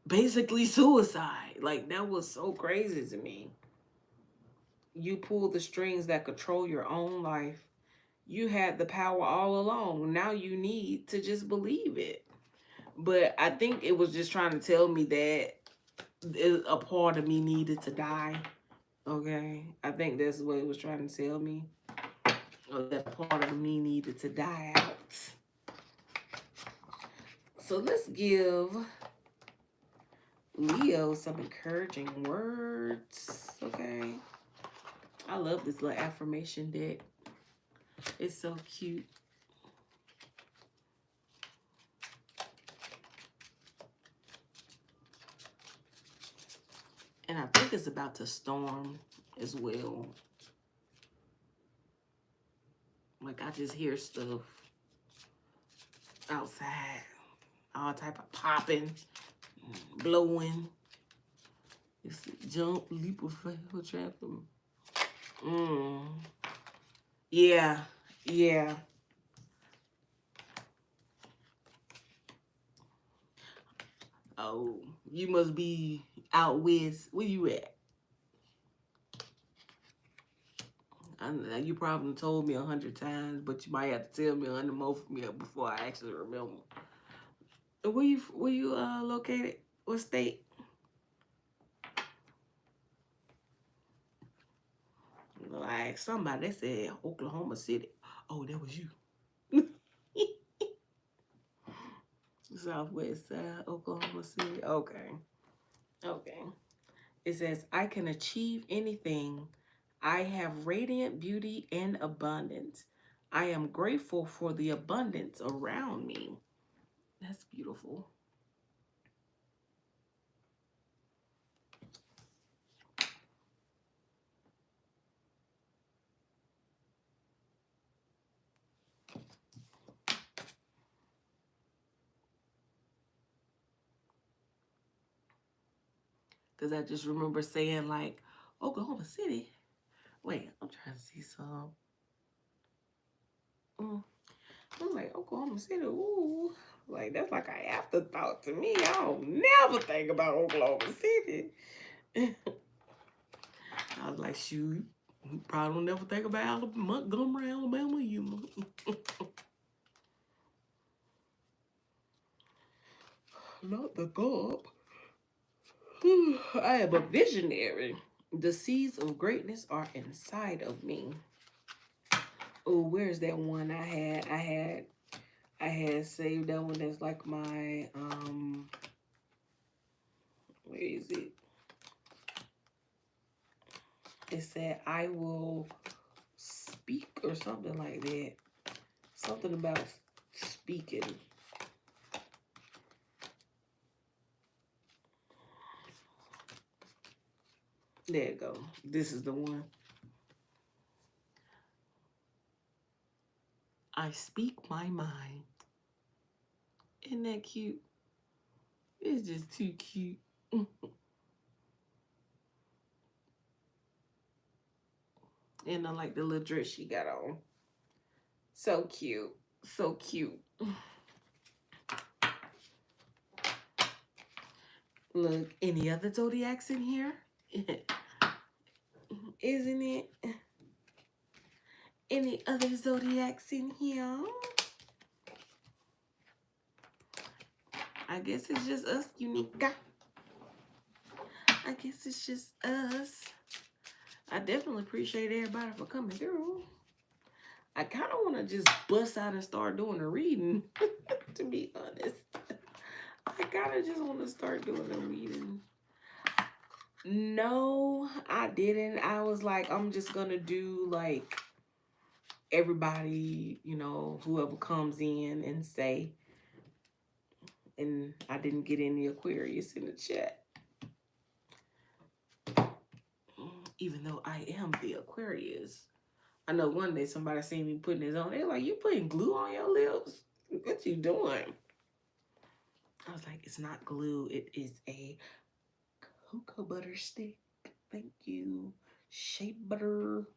basically suicide? Like, that was so crazy to me. You pull the strings that control your own life. You had the power all along. Now you need to just believe it. But I think it was just trying to tell me that a part of me needed to die. Okay, I think that's what it was trying to tell me. That part of me needed to die out. So let's give Leo some encouraging words. Okay, I love this little affirmation deck. It's so cute. And I think it's about to storm as well. Like, I just hear stuff outside. All type of popping, blowing. It's jump, leap of faith, traffic. Yeah, yeah. Oh, you must be out west. Where you at? You probably told me 100 times, but you might have to tell me 100 more for me before I actually remember. Where you located? What state? Well, I asked somebody. They said Oklahoma City. Oh, that was you. Southwest side, Oklahoma City. Okay. Okay. It says, I can achieve anything. I have radiant beauty and abundance. I am grateful for the abundance around me. That's beautiful. Because I just remember saying, like, Oklahoma City. Wait, I'm trying to see some. I'm like, Oklahoma City, ooh. Like, that's like an afterthought to me. I don't never think about Oklahoma City. I was like, shoot, you probably don't never think about Montgomery, Alabama. You not the gob. I am a visionary. The seeds of greatness are inside of me. Oh, where's that one I had saved that one that's like my where is it? It said I will speak or something like that. Something about speaking. There you go. This is the one. I speak my mind. Isn't that cute? It's just too cute. And I like the little dress she got on. So cute. So cute. Look, any other Zodiacs in here? Isn't it? Any other Zodiacs in here? I guess it's just us, Unica. I guess it's just us. I definitely appreciate everybody for coming through. I kind of want to just bust out and start doing a reading, to be honest. I kind of just want to start doing a reading. No, I didn't. I was like, I'm just going to do like everybody, you know, whoever comes in and say. And I didn't get any Aquarius in the chat. Even though I am the Aquarius. I know one day somebody seen me putting this on. They're like, you putting glue on your lips? What you doing? I was like, it's not glue. It is a cocoa butter stick. Thank you. Shea butter.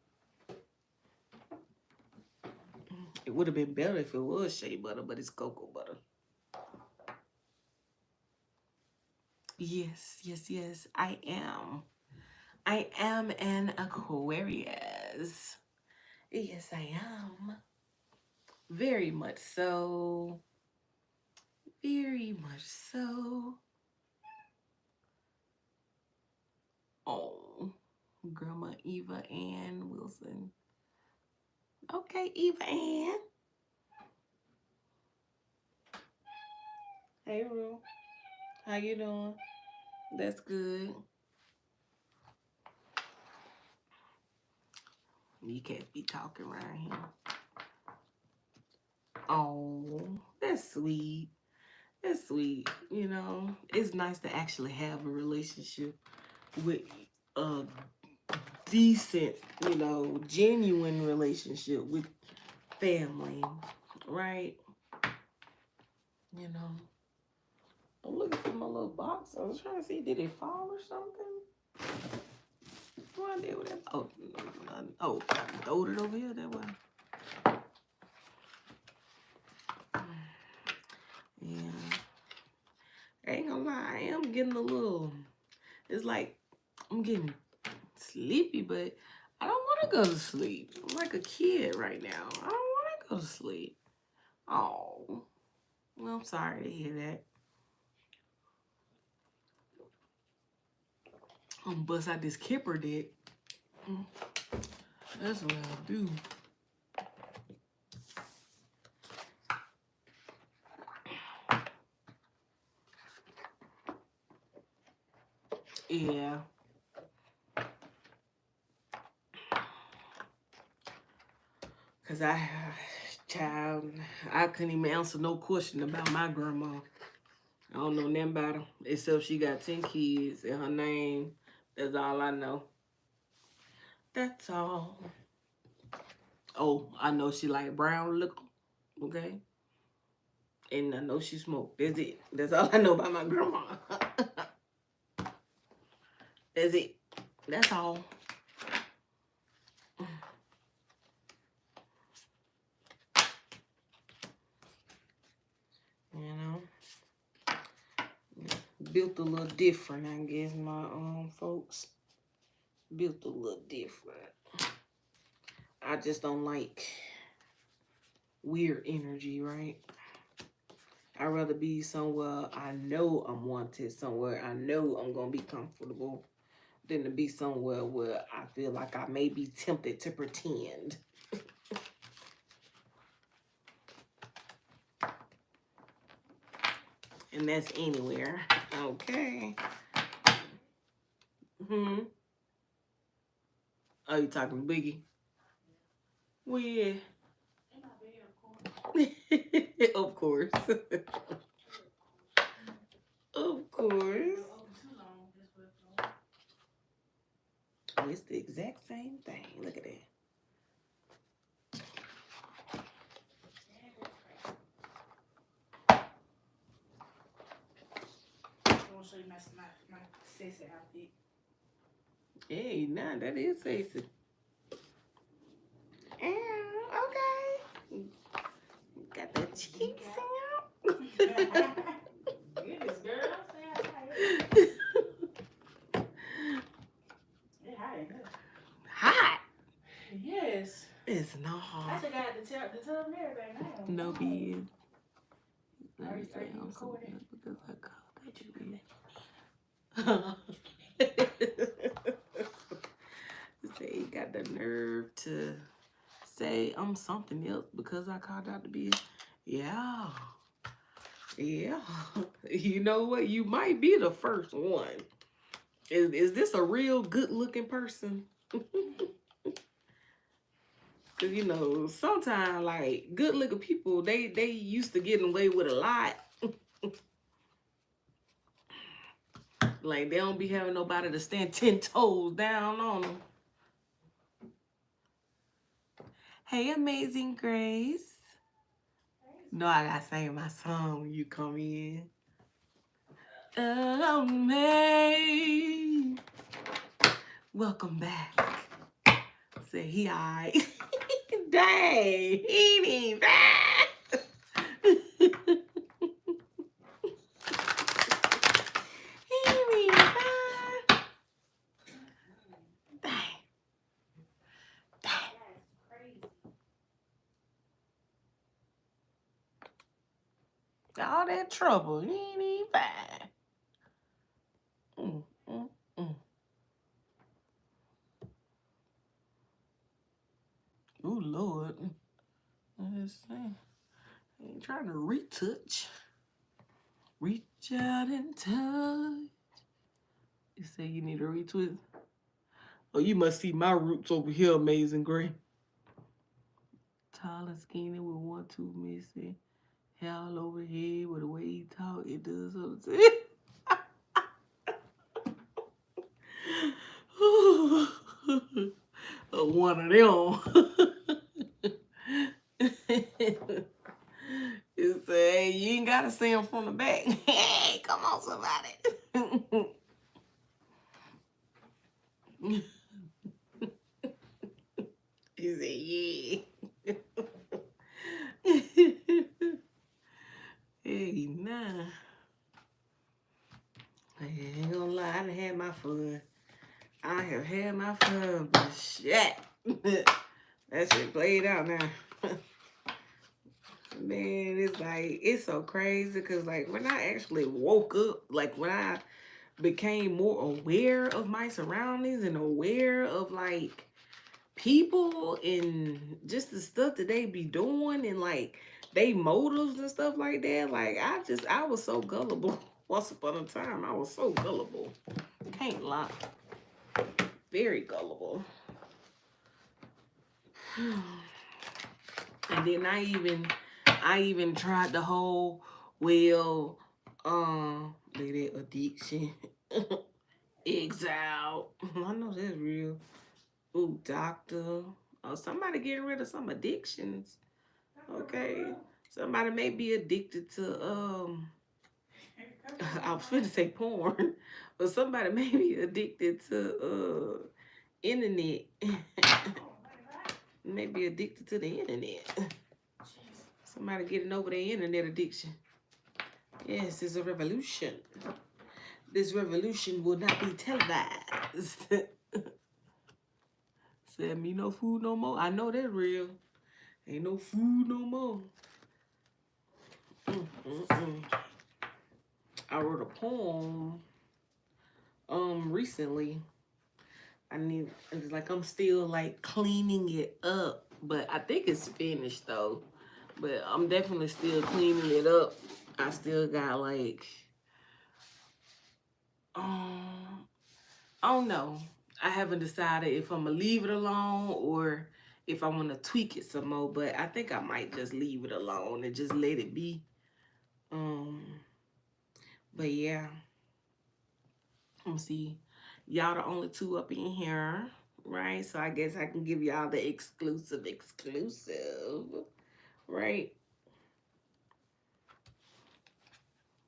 It would have been better if it was shea butter, but it's cocoa butter. Yes, yes, yes, I am. I am an Aquarius. Yes, I am. Very much so. Very much so. Oh, Grandma Eva Ann Wilson. Okay, Eva Ann. Hey, Ru. How you doing? That's good. You can't be talking around here. Oh, that's sweet. That's sweet. You know, it's nice to actually have a relationship with a decent, you know, genuine relationship with family, right? You know, I'm looking for my little box. I was trying to see, did it fall or something? What I did with that? Oh, I throwed it over here that way. Yeah. I ain't gonna lie, I am getting a little, it's like I'm getting sleepy, but I don't want to go to sleep. I'm like a kid right now. I don't want to go to sleep. Oh, well, I'm sorry to hear that. I'm gonna bust out this Kipper dick. That's what I'll do. Yeah. Cause child, I couldn't even answer no question about my grandma. I don't know nothing about her, except she got 10 kids and her name. That's all I know. That's all. Oh, I know she like brown liquor, okay? And I know she smoked. That's it. That's all I know about my grandma. That's it. That's all. You know? Built a little different, I guess, my folks. Built a little different. I just don't like weird energy, right? I'd rather be somewhere I know I'm wanted, somewhere I know I'm going to be comfortable, than to be somewhere where I feel like I may be tempted to pretend. And that's anywhere. Okay. Oh, you talking to Biggie? Well, yeah. Of course. Of course. Oh, it's the exact same thing. Look at that. I'll show you my sexy outfit. Hey, nah, that is sexy. Okay. She keeps Goodness, girl. Say I It's hot in here. hot. Yes. It's not I hot. took out the tub and everything now. No bees. Are you recording? Because I called What you Say he got the nerve to say I'm something else because I called out to be. Yeah. Yeah. You know what? You might be the first one. Is this a real good looking person? Cause you know, sometimes like good looking people, they used to getting away with a lot. Like they don't be having nobody to stand 10 toes down on them. Hey, Amazing Grace. No, I gotta sing my song when you come in. May. Welcome back. Say he alright. Dang, he ain't even bad. He ain't even bad. Dang. Dang. All that trouble, he ain't even bad. Mm, mm, mm. Oh Lord. Let's see. I ain't trying to retouch. Reach out and touch. You say you need a retwist? Oh, you must see my roots over here, Amazing Gray. Tall and skinny with 1, 2 missing. Hair all over head with the way he talk, it does something. One of them. You say, hey, you ain't gotta see him from the back. Hey, come on, somebody. You say, yeah. Hey, nah. I ain't gonna lie, I done had my fun. I have had my fun, but shit. That shit played out now. Man, it's like, it's so crazy because, like, when I actually woke up, like, when I became more aware of my surroundings and aware of, like, people and just the stuff that they be doing and, like, they motives and stuff like that, like, I was so gullible. Once upon a time, I was so gullible. Can't lie. Very gullible. And then I even tried the whole, well, lady addiction. Exile. I know that's real. Ooh, doctor. Oh, somebody getting rid of some addictions. Okay. Somebody may be addicted to I was finna say porn, but somebody may be addicted to internet. May be addicted to the internet. Somebody getting over their internet addiction. Yes, it's a revolution. This revolution will not be televised. Said me no food no more. I know that real. Ain't no food no more. I wrote a poem recently. It's like I'm still like cleaning it up, but I think it's finished though. But I'm definitely still cleaning it up. I still got like I don't know. I haven't decided if I'm gonna leave it alone or if I want to tweak it some more, but I think I might just leave it alone and just let it be. But yeah. Let me see. Y'all the only two up in here, right? So I guess I can give y'all the exclusive, right?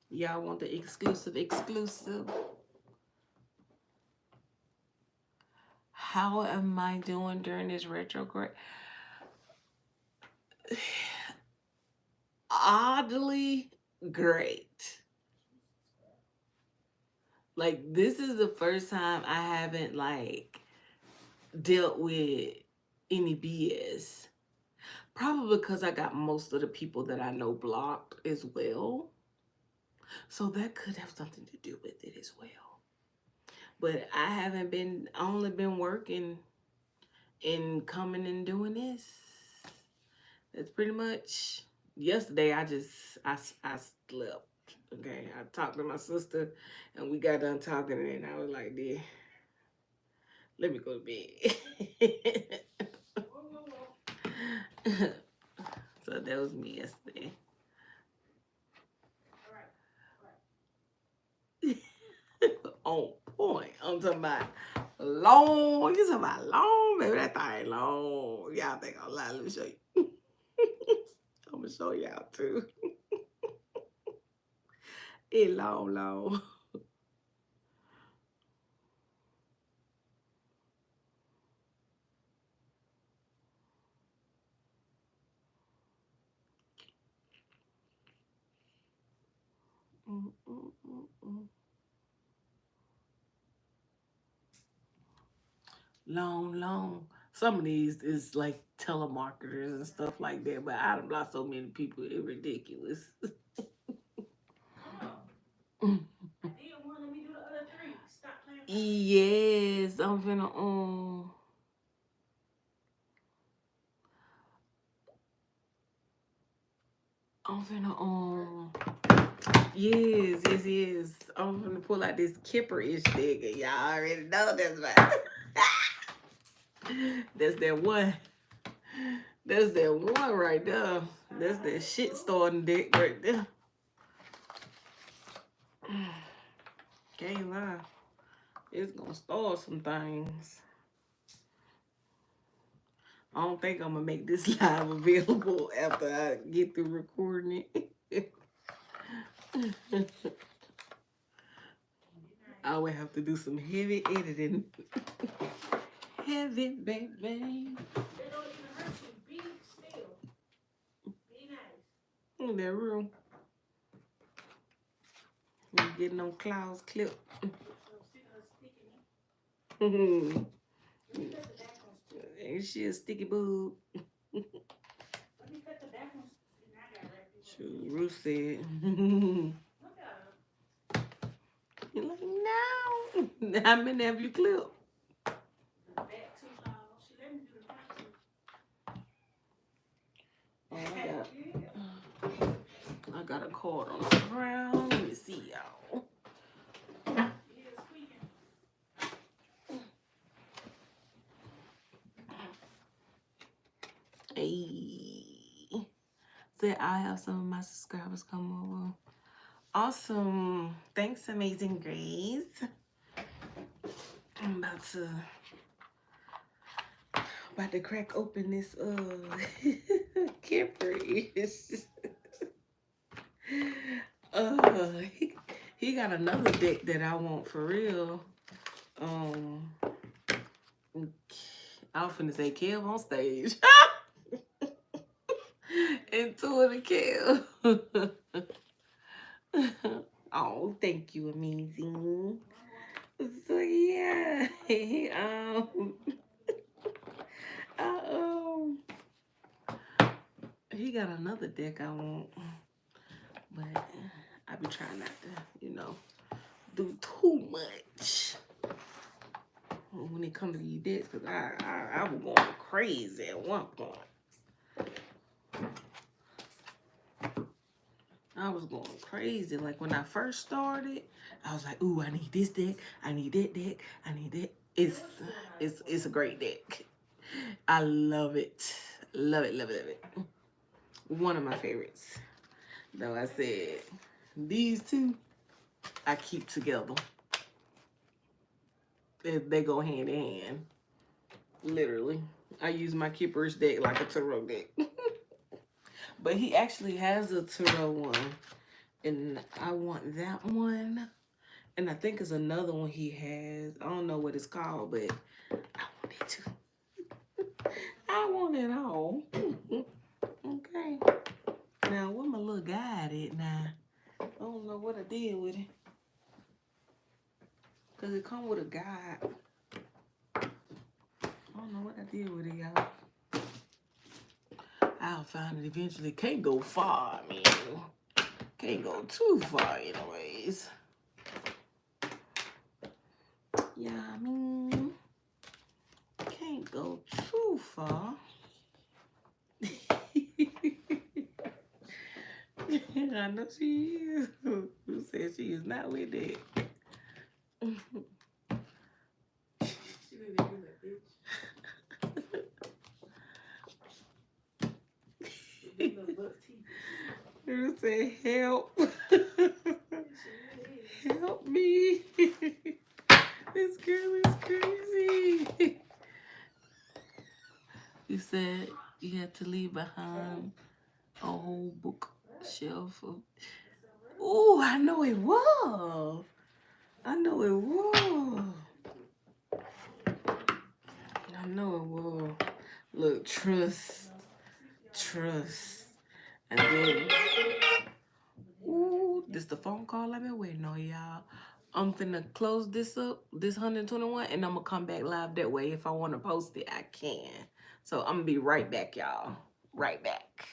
Y'all want the exclusive? How am I doing during this retrograde? oddly great. Like, this is the first time I haven't, like, dealt with any BS. Probably because I got most of the people that I know blocked as well. So that could have something to do with it as well. But I only been working and coming and doing this. That's pretty much, yesterday I slept. Okay, I talked to my sister and we got done talking and I was like, "Dear, let me go to bed." So that was me yesterday. On point. I'm talking about long. You talking about long, baby? That thing long. Y'all think I'm lying? Let me show you. I'm gonna show y'all too. It long, long. Mm, mm, mm, mm. Long, long. Some of these is like telemarketers and stuff like that, but I done blocked so many people, it's ridiculous. Yes, I'm finna yes, yes, yes. I'm gonna pull out this kipper-ish nigga. Y'all already know that's right. That's that one. That's that one right there. That's that shit starting dick right there. Can't lie. It's gonna start some things. I don't think I'm gonna make this live available after I get through recording it. I would have to do some heavy editing. Heavy, baby. They don't even hurt you. Be still. Be nice. In that room. I'm getting them clouds clipped. And she a sticky boob. Let me cut the back ones. Shoot, Ruth said. Look at her. You're like, no. How many have you clipped? The back too long. She let me do the front too. Oh, I got a cord on the ground. Let me see y'all. Hey. Said I'll have some of my subscribers come over. Awesome. Thanks, Amazing Grace. I'm about to crack open this Caprice. He got another deck that I want for real. I was finna say Kev on stage. And two of the Kev. Oh, thank you, Amazing. So yeah. He got another deck I want. But I be trying not to, do too much when it comes to these decks, because I was going crazy at one point. I was going crazy. Like when I first started, I was like, ooh, I need this deck, I need that deck, I need that. It's a great deck. I love it. Love it, love it, love it. One of my favorites. Though I said, these two, I keep together. They go hand in hand. Literally. I use my Keepers deck like a tarot deck. But he actually has a tarot one. And I want that one. And I think it's another one he has. I don't know what it's called, but I want it too. I want it all. Okay. Now, where my little little guide it now. I don't know what I did with it. Cause it come with a guide. I don't know what I did with it, y'all. I'll find it eventually. Can't go far, I mean. Can't go too far anyways. Yeah, I mean, can't go too far. I know she is. Who said she is not with it? She didn't do that, bitch. Them little buck teeth. Who said help? She is. Help me. This girl is crazy. You said you had to leave behind a whole bookshelf of. Oh, I know it was. I know it was. I know it was. Look, trust. And then, ooh, this the phone call I've been waiting on, y'all. I'm finna close this up, this 121, and I'm gonna come back live that way. If I wanna post it, I can. So I'm gonna be right back, y'all. Right back.